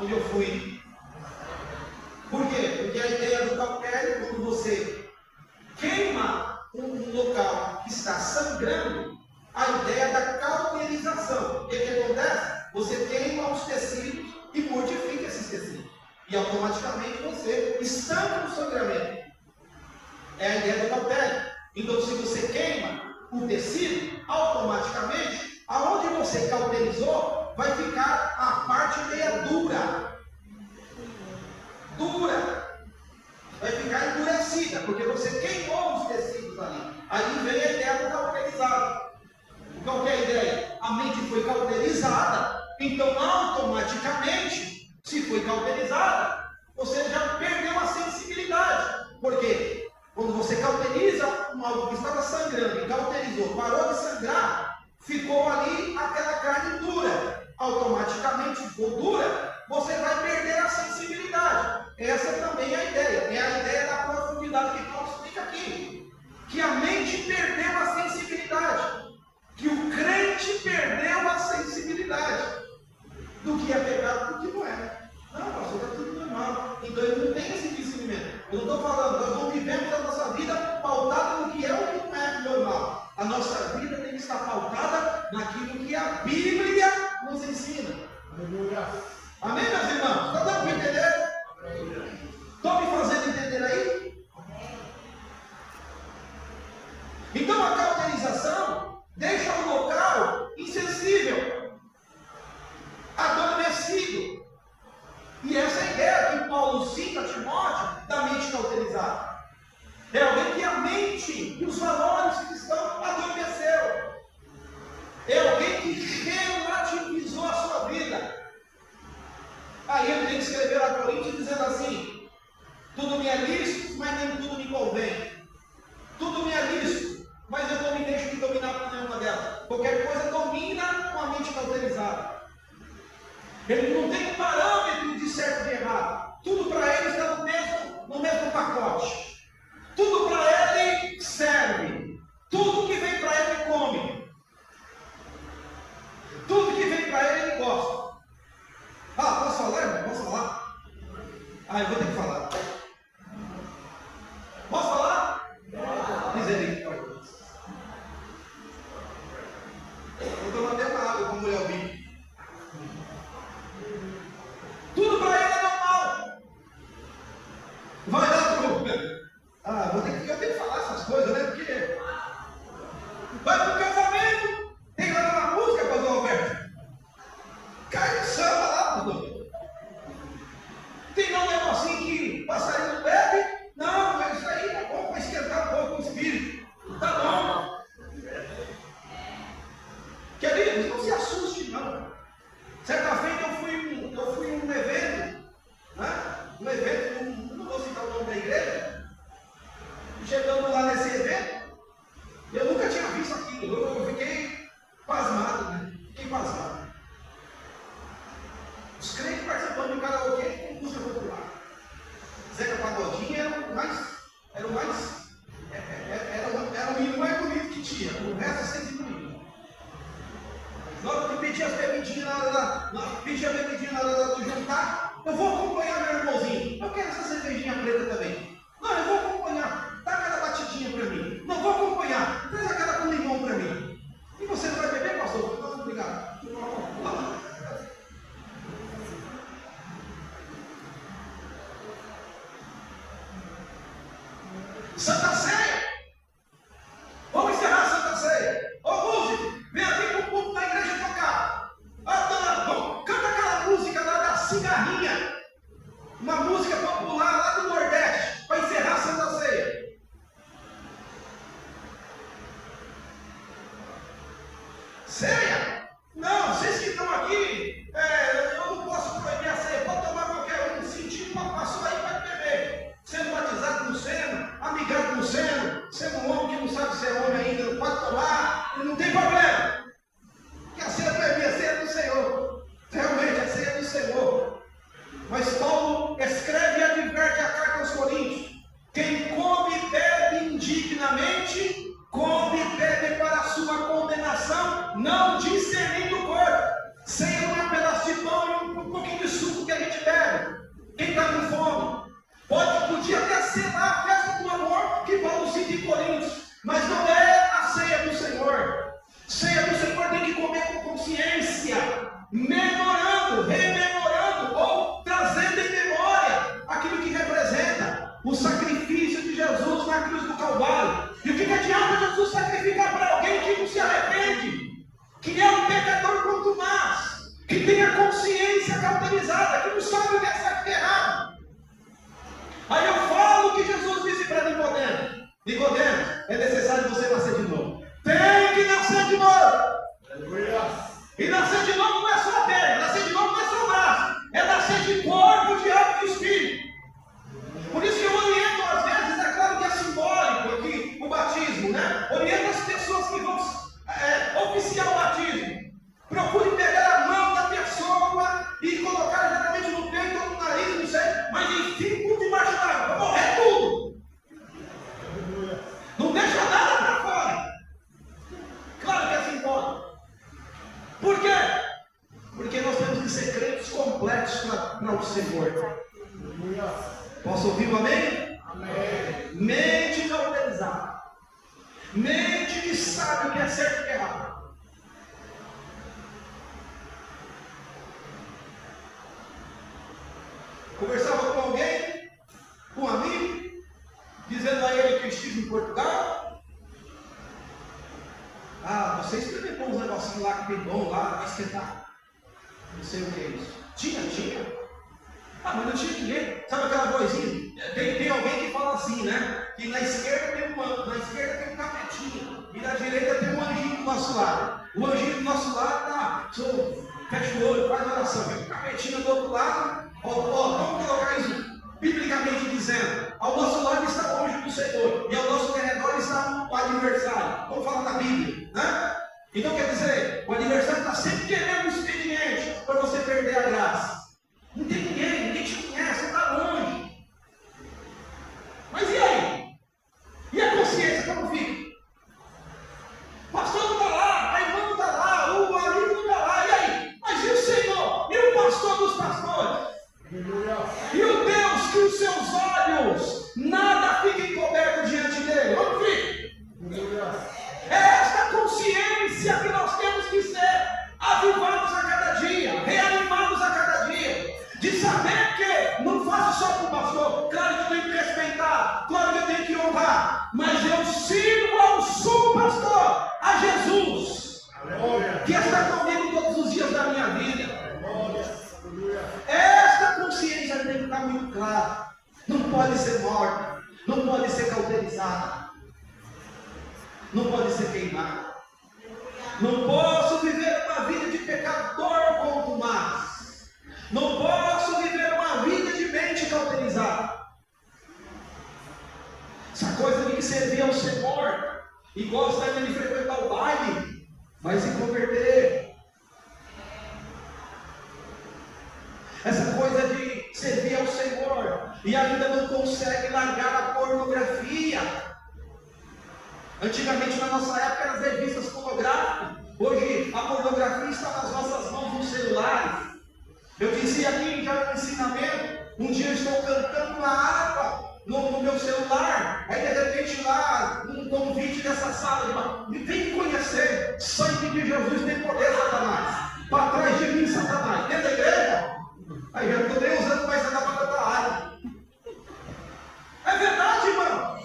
Onde eu fui. Por quê? Porque a ideia do cautério, quando você queima um local que está sangrando, a ideia da cauterização. O que acontece? Você queima os tecidos e mortifica esses tecidos. E automaticamente você estanca o sangramento. É a ideia do cautério. Então, se você queima o tecido, automaticamente, aonde você cauterizou, vai ficar a parte meia dura. Vai ficar endurecida, porque você queimou os tecidos ali. Aí vem a ideia do cauterizado. Qual que é a ideia? A mente foi cauterizada, então automaticamente, se foi cauterizada, você já perdeu a sensibilidade. Por quê? Quando você cauteriza algo que estava sangrando e cauterizou, parou de sangrar, ficou ali aquela carne dura. Automaticamente ficou dura, você vai perder a sensibilidade. Essa também é a ideia. É a ideia da profundidade que Paulo explica aqui. Que a mente perdeu a sensibilidade. Que o crente perdeu a sensibilidade do que é pecado e do que não é. Não, pastor, está tudo normal. Então ele não tem esse discernimento. Eu não estou falando, nós não vivemos a nossa vida pautada no que é ou que não é normal. A nossa vida tem que estar pautada naquilo que a Bíblia nos ensina. Aleluia. Amém, meus irmãos? Está dando para entender? Estão me fazendo entender aí? Então a cauterização deixa o local insensível, adormecido. E essa é a ideia que Paulo cita a Timóteo da mente cauterizada. É alguém que a mente e os valores cristãos adormeceu. É alguém que relativizou a sua vida. Aí ele tem que escrever a Coríntios dizendo assim: tudo me é lícito, mas nem tudo me convém. Tudo me é lícito, mas eu não me deixo de dominar por nenhuma delas. Qualquer coisa domina com a mente cauterizada. Ele não tem um parâmetro de certo e de errado. Tudo para ele está no mesmo pacote. Tudo para ele serve. Tudo que vem para ele come. Tudo que vem para ele gosta. Ah, posso falar, irmão? Posso falar? Ah, eu vou ter que falar. Posso falar? Misericórdia. Eu estou batendo água com a mulher ouvir. Tudo para ele é normal. Vai lá, Santa Ceia. Vamos encerrar a Santa Ceia. Ô músico, vem aqui para o público da igreja tocar. Canta aquela música lá da cigarrinha. Uma música popular lá do Nordeste. Para encerrar a Santa Ceia. Ceia? Não, vocês que estão aqui, eu não posso proibir a ceia. Pode tomar qualquer um. Sentiu, passou aí, pode beber. Sendo batizado no seno, amigado no seno, sendo um homem que não sabe ser homem ainda, não pode tomar, não tem problema. Porque a ceia não é minha, a ceia é do Senhor. Realmente, a ceia é do Senhor. Mas Paulo escreve e adverte a carta aos Coríntios. Quem come e bebe indignamente, come e bebe para a sua condenação, não discernindo o corpo. Ceia não é um pedaço de pão e um pouquinho de suco que a gente bebe. Quem está com fome? Podia até ser lá a festa do amor que Paulo cita em Coríntios, mas não é a ceia do Senhor. Ceia do Senhor tem que comer com consciência, memorando, rememorando ou trazendo em memória aquilo que representa o sacrifício de Jesus na cruz do Calvário. E o que adianta Jesus sacrificar para alguém que não se arrepende, que é um pecador contumaz, que tem a consciência cauterizada, que não sabe o que é certo e errado? Aí eu falo que Jesus disse para Nicodemo: Nicodemo, é necessário você nascer de novo. Tem que nascer de novo. E nascer de novo não é só a perna, nascer de novo não é só o braço, é nascer de corpo, de alma e de espírito. Por isso que eu oriento, às vezes, é claro que é simbólico aqui o batismo, né? Oriento as pessoas que vão oficiar o batismo. Procure pegar a mão da pessoa e colocar geralmente no peito ou no nariz, não sei, mas enfim, tudo debaixo d'água, para morrer tudo. Não deixa nada para fora. Claro que é simbólico. Por quê? Porque nós temos que ser crentes completos para o Senhor. Posso ouvir um amém? Amém. Mente cauterizada. Mente que sabe o que é certo e o que é errado. Conversava com alguém, com um amigo, dizendo a ele que eu estive em Portugal. Você experimentou uns negocinhos lá que tem bom lá, vai esquentar. Não sei o que é isso. Tinha. Mas não tinha ninguém. Sabe aquela vozinha? Tem alguém que fala assim, né? Que na esquerda tem um capetinho. E na direita tem um anjinho do nosso lado. O anjinho do nosso lado fecha o olho, faz oração. Vem o capetinho do outro lado. Vamos colocar isso biblicamente dizendo: ao nosso lado está o anjo do Senhor, e ao nosso redor está o adversário. Vamos falar da Bíblia, né? Então quer dizer, o adversário está sempre querendo um expediente para você perder a graça. Não tem ninguém te conhece, você está longe. Mas e aí? E a consciência como fica? O pastor não está lá, a irmã não está lá, o amigo não está lá, e aí? Mas e o Senhor? E o pastor dos pastores? E o Deus que os seus olhos nada fica encoberto diante dele? Onde fica? É esta consciência que nós temos que ser avivados a cada dia, reanimados a cada dia, de saber que não faço só com o pastor. Claro que eu tenho que respeitar, claro que eu tenho que honrar, mas eu sirvo ao sumo pastor, a Jesus, que está comigo todos os dias da minha vida. Esta consciência tem que estar muito clara. Não pode ser morta, não pode ser cauterizada, não pode ser queimada. Não posso viver uma vida de pecador contumaz. Não posso viver uma vida de mente cauterizada. Essa coisa de servir ao Senhor e gosta ainda de frequentar o baile, vai se converter. Essa coisa de servir ao Senhor e ainda não consegue largar a pornografia. Antigamente, na nossa época, eram as revistas pornográficas. Hoje, a pornografia está nas nossas mãos, nos celulares. Eu dizia aqui já no ensinamento, um dia eu estou cantando uma harpa no meu celular, aí de repente lá, um convite dessa sala, me vem me conhecer, sangue de Jesus tem poder, Satanás. Para trás de mim, Satanás. Dentro da igreja, aí já não estou nem usando mais essa para cantar área. É verdade, irmão.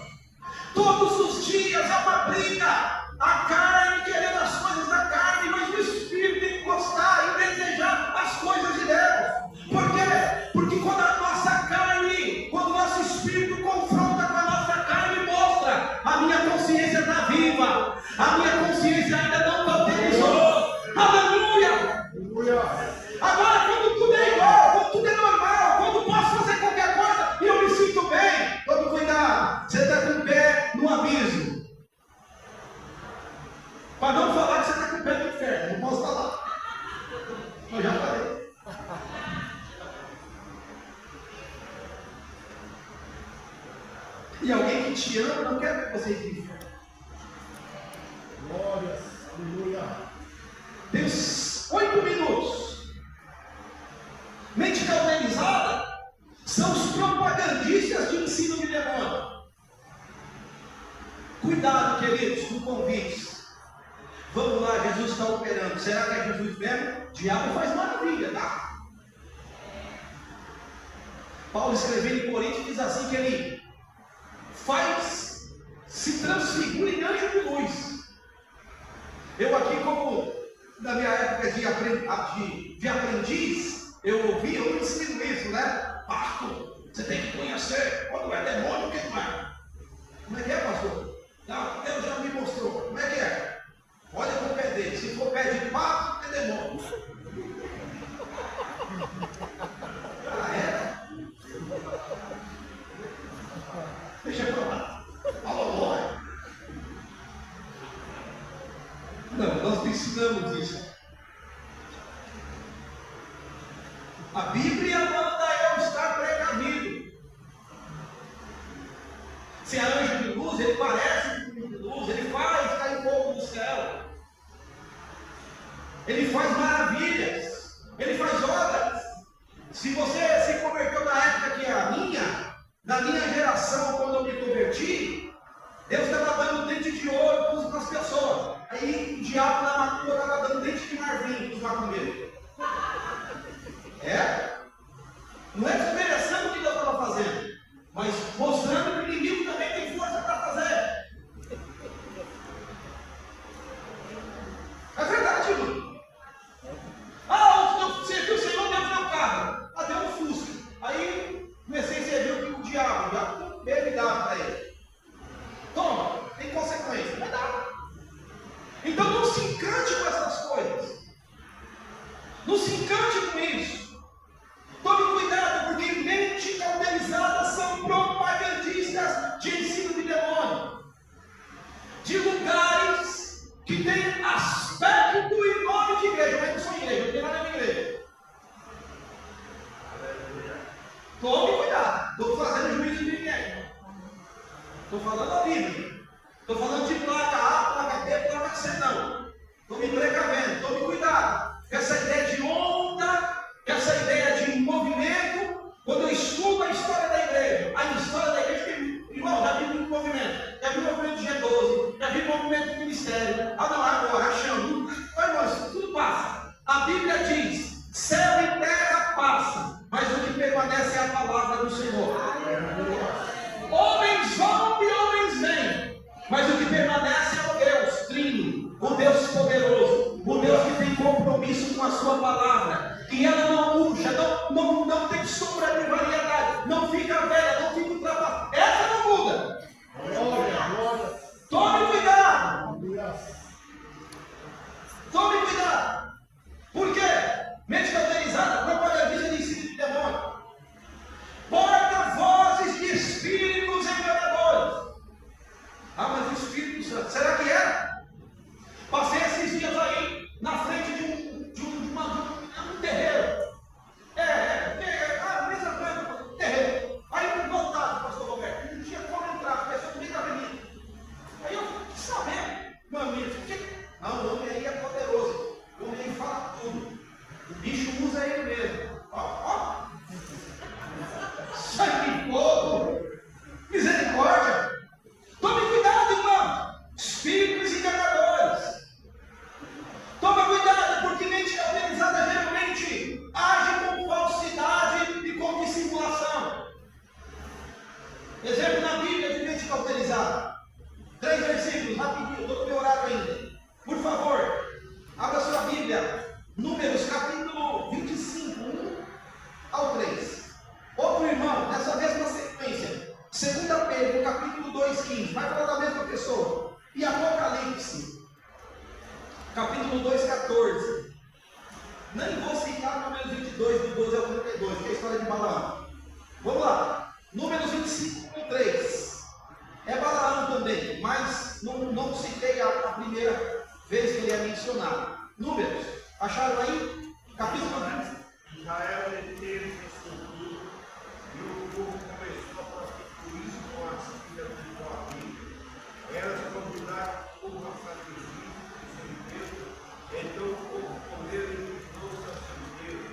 Todos os dias é uma briga. A carne querendo as coisas da carne, mas o Espírito tem que gostar e desejar as coisas de Deus. Por quê? Porque quando a nossa carne, quando o nosso Espírito confronta com a nossa carne, mostra: a minha consciência está viva, a minha consciência ainda não cauterizou. Aleluia! Agora, quando tudo é igual, quando tudo é normal, quando posso fazer qualquer coisa e eu me sinto bem, tome cuidado, você está com o pé no abismo. Para não falar que você está com o pé no inferno, não posso falar. Eu já falei. E alguém que te ama não quer ver você ir para o inferno. Glórias, aleluia. Tem 8 minutos. Mente cauterizada são os propagandistas de ensino de demônio. Cuidado, queridos, com convites. Vamos lá, Jesus está operando. Será que é Jesus mesmo? O diabo faz maravilha, tá? Paulo escrevendo em Coríntios diz assim que ele se transfigura em anjo de luz. Eu aqui, como na minha época de aprendiz, eu não ensino isso, né? Pastor, você tem que conhecer quando é demônio, o que é? Como é que é, pastor? Não, Deus já me mostrou. Como é que é? Olha com o pé dele. Se for pé de pato, é demônio. Ah, é? Deixa eu falar. Alô, não, nós não ensinamos isso. A Bíblia manda eu estar precavido. Se é anjo de luz, ele parece um anjo de luz, ele faz cair fogo do céu, ele faz maravilhas, ele faz obras. Se você se converteu na época que é a minha, na minha geração, quando eu me converti, Deus estava dando dente de ouro para as pessoas. Aí o diabo na macumba estava dando dente de marfim para os macumbeiros. É? Não é desmerecendo o que Deus estava fazendo, mas mostrando que o inimigo também tem força para fazer. É verdade, irmão. Você viu o Senhor deu meu carro. Deu um Fusca. Aí comecei a servir o diabo me dava para ele. Toma, tem consequência. Não dá. Então não se encante com essas coisas. Não se encante com isso. Tome cuidado, porque mentes cauterizadas são propagandistas de ensino de demônio, de lugares que têm aspecto e nome de igreja, mas não são igreja, não tem nada de igreja. Tome cuidado, estou fazendo juízo de ninguém, estou falando a Bíblia, estou falando de placa A, placa B, placa C, não. Estou me precavendo, tome cuidado. Essa ideia de onda, essa ideia de movimento, quando eu estudo a história da igreja, irmão, já vi muito movimento, já vi movimento de G12, já vi movimento de ministério, agora, achando, irmão, isso tudo passa. A Bíblia diz: céu e terra passa, mas o que permanece é a palavra do Senhor. Homens vão e homens vêm, mas o que permanece é o Deus Trino, o Deus poderoso, o Deus que tem compromisso com a sua palavra, que ela não murcha, não tem sombra de variedade, não fica velha, não fica ultrapassada. Essa não muda. Glória. Tome cuidado. Tome cuidado. Por quê? Mente cauterizada, propagandista de ensino de demônio, porta-vozes de espíritos enganadores. Mas o Espírito Santo, será que era? Passei esses dias aí na frente de um terreiro. A mesma coisa, terreiro. Aí voltado, pastor Roberto, não tinha como entrar, a pessoa no meio da avenida. Aí eu quis saber, meu amigo, o homem aí é poderoso, o homem aí fala tudo. O bicho usa ele mesmo. Ó. Sangue, fogo, misericórdia. Tome cuidado, irmão. Espíritos enganadores. Toma cuidado, porque mente cauterizada geralmente age com falsidade e com dissimulação. Exemplo na Bíblia de mente cauterizada. rapidinho, estou com meu horário ainda. Por favor, abra sua Bíblia, Números capítulo 25, 1 ao 3. Outro irmão, nessa mesma sequência, 2 Pedro, capítulo 2, 15, vai falar da mesma pessoa. E Apocalipse, capítulo 2, 14. Nem vou citar Números 22, do 12 ao 32, que é a história de Balaão. Vamos lá, Números 25, 1, 3. É Balaão também, mas não citei a primeira vez que ele é mencionado. Números, acharam aí? Capítulo 20. Israel meteu-se em tudo, e o povo começou a prostituir-se com as filhas de Moabim. Elas convidaram o povo a sacrifício de seu Deus, então o povo comeu e inclinou-se a seu Deus,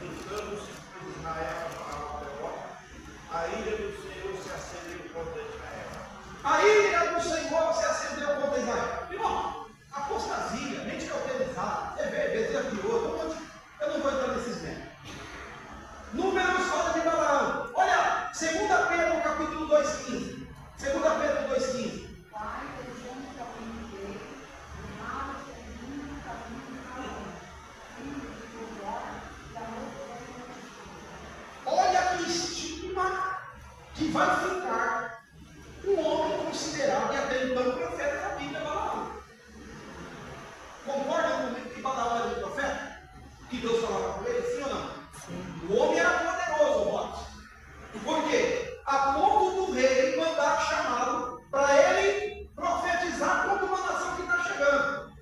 juntando-se com Israel para o Peor. A ira do Senhor se acendeu contra Israel. A ira do Senhor se acendeu contra Israel. Irmão, apostasia, mente cauterizada, bezerro de ouro, eu não vou entrar nesses méritos. Números fala de Balaão. Olha, 2 Pedro capítulo 2,15. 2 Pedro 2,15. Olha que estigma que vai ficar um homem considerado e até então profeta da Bíblia, Balaão. Concordam comigo que Balaão era um profeta? Que Deus falava com ele, sim ou não? Sim. O homem era poderoso, votos. Por quê? A ponto do rei mandar chamá-lo para ele profetizar contra uma nação que está chegando.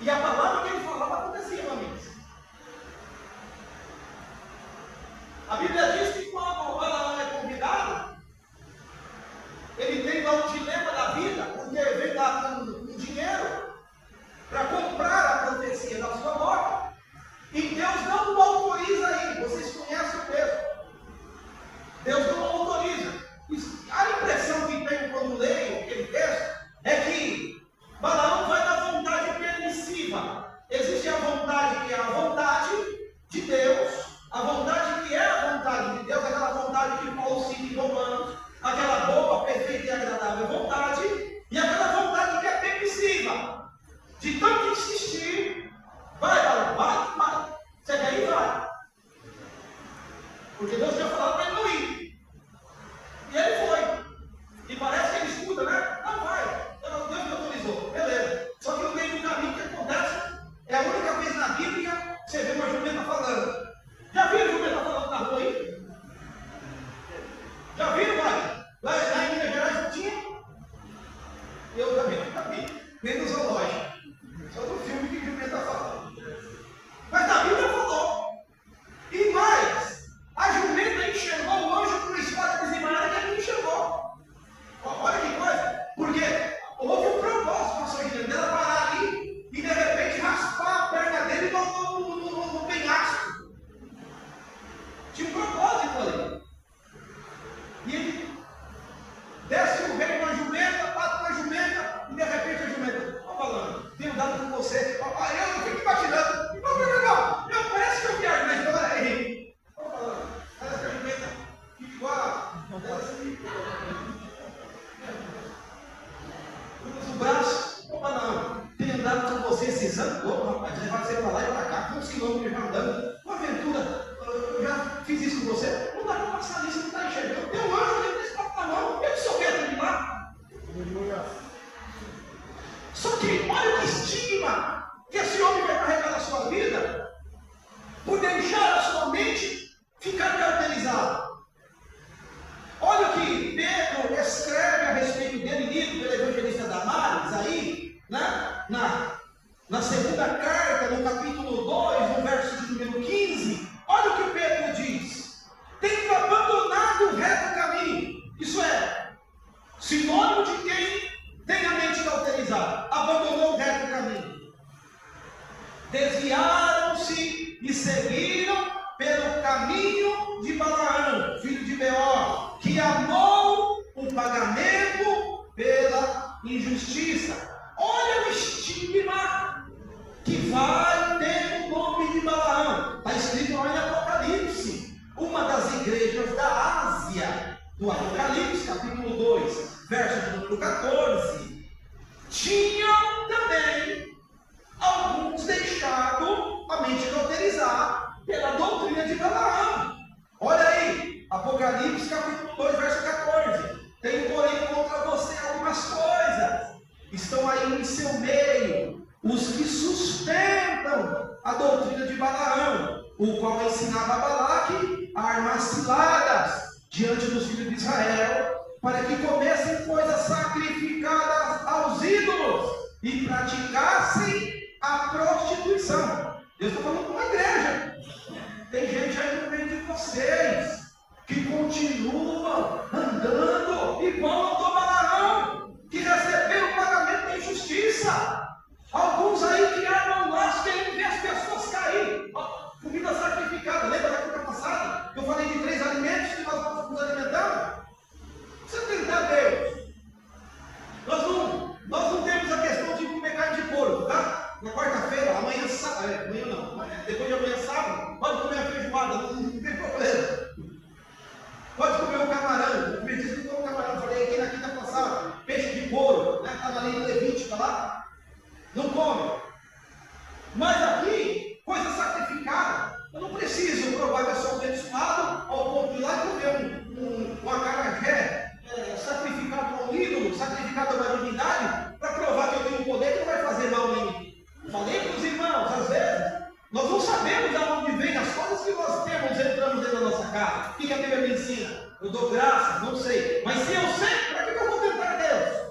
E a palavra que ele falava acontecia, meu amigo. A Bíblia diz que quando Balaão é convidado, ele tem lá um dilema da vida, porque vem lá com um dinheiro para comprar a profecia da sua morte, e Deus não o autoriza aí. Vocês conhecem o texto. Deus não o autoriza. A impressão que tenho quando leio aquele texto é que Balaão vai na vontade permissiva. Existe a vontade que é a vontade de Deus, a vontade que é a vontade de Deus, aquela vontade que Paulo cita em Romanos, aquela boa, perfeita e agradável vontade, e aquela vontade que é permissiva. De tanto insistir, vai, vai. Você quer ir? Vai. Porque Deus tinha falado para ele não ir. E ele foi. E parece que ele escuta, né? Não vai. Deus me autorizou. Beleza. Só que no meio do caminho, o que acontece? É a única vez na Bíblia que você vê uma jumenta falando. Já viram jumenta falando na rua aí? Já viram, vai? Lá em Minas Gerais não tinha? Eu também nunca vi. Nem no zoológico. Só no filme que jumenta fala. Mas a Bíblia falou. E mais, a jumenta enxergou o anjo com uma espada dizimada que ele não enxergou. Olha que coisa. Porque houve um propósito, pastor Guilherme, dela parar ali e de repente raspar a perna dele no penhasco. Tinha um propósito ali. E ele desce o rei com a jumenta, bate com a jumenta, e de repente a jumenta, ó falando, tenho dado com você. Eu fico imaginando, irmão, parece que eu viajo na história aí. Ó falando, parece que a jumenta fica igual, cruza o braço, ó falando, tenho dado com você esses anos todos, rapaz, levar você para lá e para cá, quantos quilômetros já andando, uma aventura, eu já fiz isso com você, não dá para passar nisso, não está enxergando, tem um anjo dentro desse papo na mão, eu sou quieto de lá. Só que olha o estigma que esse homem vai carregar na sua vida por deixar a sua mente ficar caracterizada. Olha o que Pedro escreve a respeito dele, lido pelo evangelista Damares, aí, né? na segunda carta, no capítulo 2, no verso de número 15. Olha o que Pedro diz: tendo abandonado o reto caminho, isso é, sinônimo de quem tem a mente cauterizada, abandonou o reto caminho, desviaram-se e seguiram pelo caminho de Balaão, filho de Beor, que amou o pagamento pela injustiça. Olha o estigma que vai ter o nome de Balaão. Está escrito lá em Apocalipse, uma das igrejas da Ásia, do Apocalipse, capítulo 2, verso de número 14. tinham também alguns deixado a mente cauterizar pela doutrina de Balaão. Olha aí, Apocalipse capítulo 2, verso 14. Tenho, porém, contra você algumas coisas. Estão aí em seu meio os que sustentam a doutrina de Balaão, o qual ensinava a Balaque a armar ciladas diante dos filhos de Israel, para que comessem coisas sacrificadas aos ídolos e praticassem a prostituição. Eu estou falando com uma igreja. Tem gente aí no meio de vocês que continuam andando igual ao do Balaão, que recebeu o pagamento da injustiça. Alguns aí que armam laço querendo ver as pessoas cair. Comida sacrificada, lembra da comida passada? Eu falei de 3 alimentos que nós vamos nos alimentando. Você tentar Deus. Nós não temos a questão de comer carne de porco, tá? Na quarta-feira, amanhã não, depois de amanhã sábado, pode comer a feijoada, não tem problema. Pode comer o camarão, me disse que come camarão, falei aqui na quinta passada, peixe de couro, né? Está na lei levítica lá, não come. Mas aqui, coisa sacrificada, eu não preciso provar que eu sou abençoado ao ponto de ir lá e comer um acarajé sacrificado a um ídolo, sacrificado a uma divindade, para provar que eu tenho um poder que não vai fazer mal em mim. Falei para os irmãos, às vezes, nós não sabemos de onde vem as coisas que nós temos entrando dentro da nossa casa. O que a Bíblia me ensina? Eu dou graça, não sei. Mas se eu sei, para que eu vou tentar Deus?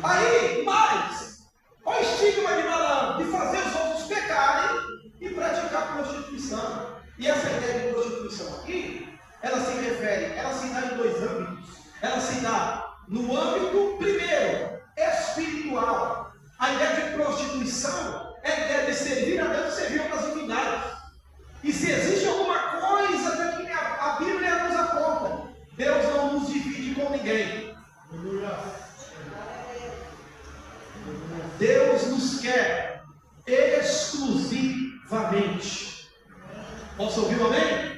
Aí, mais, olha o estigma de Balaão, de fazer os outros pecarem e praticar prostituição. E essa ideia de prostituição aqui, ela se refere, ela se dá em 2 âmbitos. Ela se dá no âmbito, primeiro, espiritual. A ideia de prostituição é a ideia de servir a Deus e servir outras divindades. E se existe alguma coisa que a Bíblia nos aponta, Deus não nos divide com ninguém. Deus nos quer exclusivamente. Posso ouvir um amém?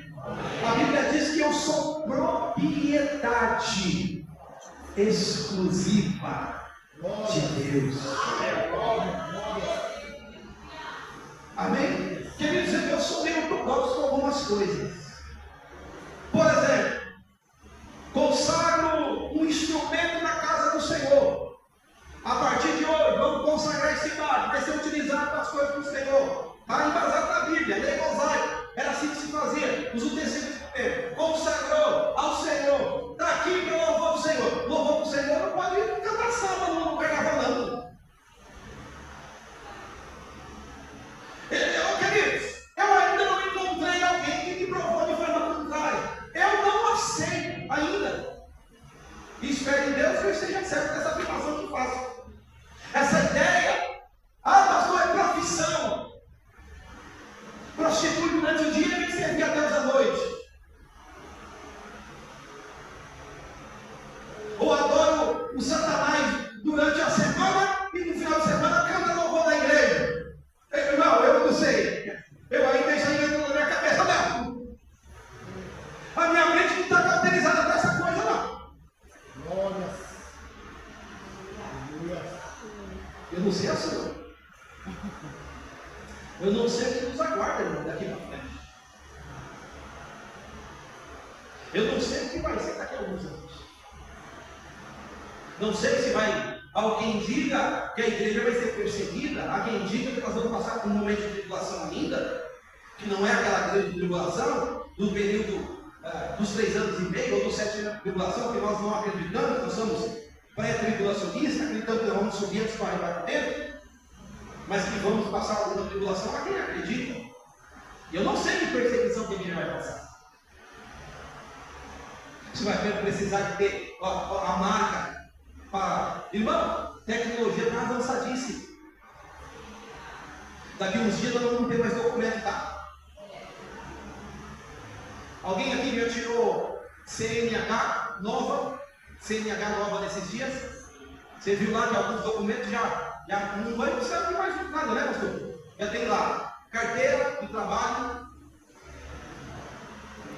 A Bíblia diz que eu sou propriedade exclusiva de Deus. Amém? Queridos, eu sou meio ortodoxo com algumas coisas. Por exemplo, consagro um instrumento na casa do Senhor. A partir de hoje, vamos consagrar esse barco, vai ser utilizado para as coisas do Senhor. Está embasado na Bíblia, lei mosaica. Era assim que se fazia. Os utensílios do tempo. Consagrou ao Senhor. Está aqui para o louvor do Senhor. Louvor do Senhor não pode cantar samba no carnaval, não. Queridos, eu ainda não encontrei alguém que me provou de forma contrária. Eu não aceito ainda. E espero em Deus que eu esteja certo dessa afirmação que faço. Essa ideia, pastor, é profissão. Prostitui durante o dia e vem servir a Deus à noite. Ou adoro o Satanás durante a semana e no final de semana canta louvor da igreja. Não, eu não sei. Eu ainda isso aí entra na minha cabeça, não. A minha mente não está cauterizada para essa coisa, não. Eu não sei a sua. Eu não sei o que nos aguarda, irmão, daqui para frente. Eu não sei o que vai ser daqui a alguns anos. Não sei se vai. Alguém diga que a igreja vai ser perseguida. Alguém diga que nós vamos passar por um momento de tribulação ainda. Que não é aquela grande tribulação do período dos 3 anos e meio ou dos 7 anos de tribulação, que nós não acreditamos, nós somos pré-tribulacionistas, acreditamos que nós vamos subir antes para arrebatar dentro. Mas que vamos passar alguma tribulação, a quem acredita? Eu não sei que perseguição que a igreja vai passar. Você vai precisar de ter a marca para. Irmão, tecnologia está avançadíssima. Daqui uns dias nós não vamos ter mais documento, tá? Alguém aqui já tirou CNH nova nesses dias? Você viu lá que alguns documentos já não vai precisar de mais nada, né, pastor? Já tem lá carteira de trabalho.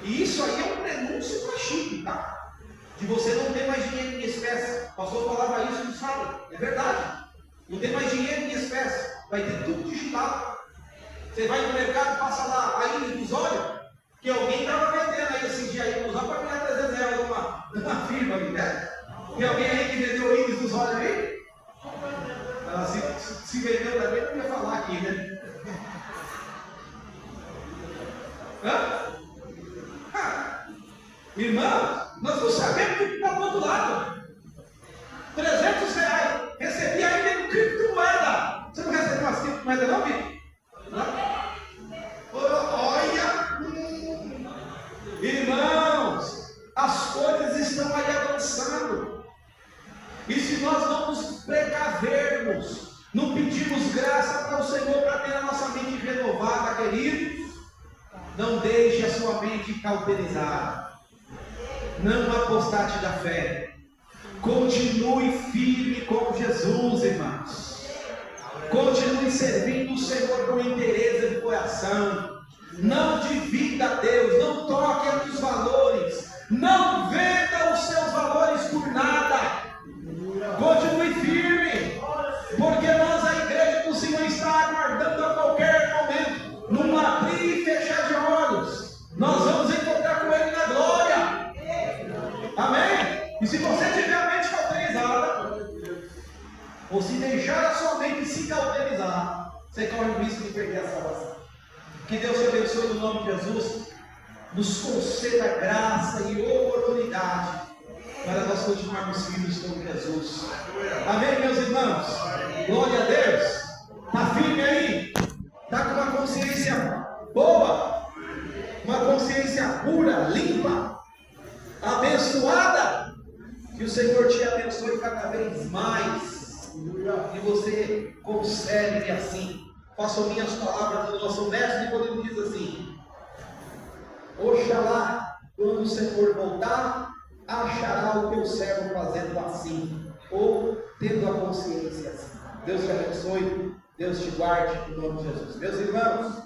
E isso aí é um prenúncio para chip, tá? De você não ter mais dinheiro em espécie. O pastor falava isso no sábado. É verdade. Não tem mais dinheiro em espécie. Vai ter tudo digital. Você vai no mercado, passa lá a íris dos olhos, que alguém estava vendendo aí esse dia aí, usar para ganhar 300 reais numa firma ali, né? Tem alguém aí que vendeu o íris dos olhos aí? Se vendeu também, não ia falar aqui, né? Irmão, nós não sabemos o que está do outro lado. 300 reais. Recebi ainda em criptomoeda. Você não recebeu umas criptomoedas não, Vitor? Olha! Irmãos, as coisas estão aí avançando. E se nós não nos precavermos, não pedirmos graça para o Senhor para ter a nossa mente renovada, queridos, não deixe a sua mente cauterizada. Não apostate da fé. Continue firme com Jesus, irmãos. Continue servindo o Senhor com interesse de coração. Não divida a Deus. Não toque nos valores. Não venda os seus valores por nada. Continue firme. Porque nós, a igreja do Senhor, está aguardando a qualquer momento, num abrir e fechar de olhos, nós vamos encontrar com Ele na glória. Amém? E se você tiver a mente cauterizada, ou se deixar a sua mente se cauterizar, você corre o risco de perder a salvação. Que Deus te abençoe no nome de Jesus, nos conceda graça e oportunidade para nós continuarmos firmes com Jesus. Amém, meus irmãos? Glória a Deus. Está firme aí? Está com uma consciência boa? Uma consciência pura, limpa, abençoada? Que o Senhor te abençoe cada vez mais. E você conserve assim. Façam minhas palavras no nosso verso, e quando ele diz assim: Oxalá, quando o Senhor voltar, achará o teu servo fazendo assim, ou tendo a consciência assim. Deus te abençoe, Deus te guarde, em nome de Jesus. Meus irmãos,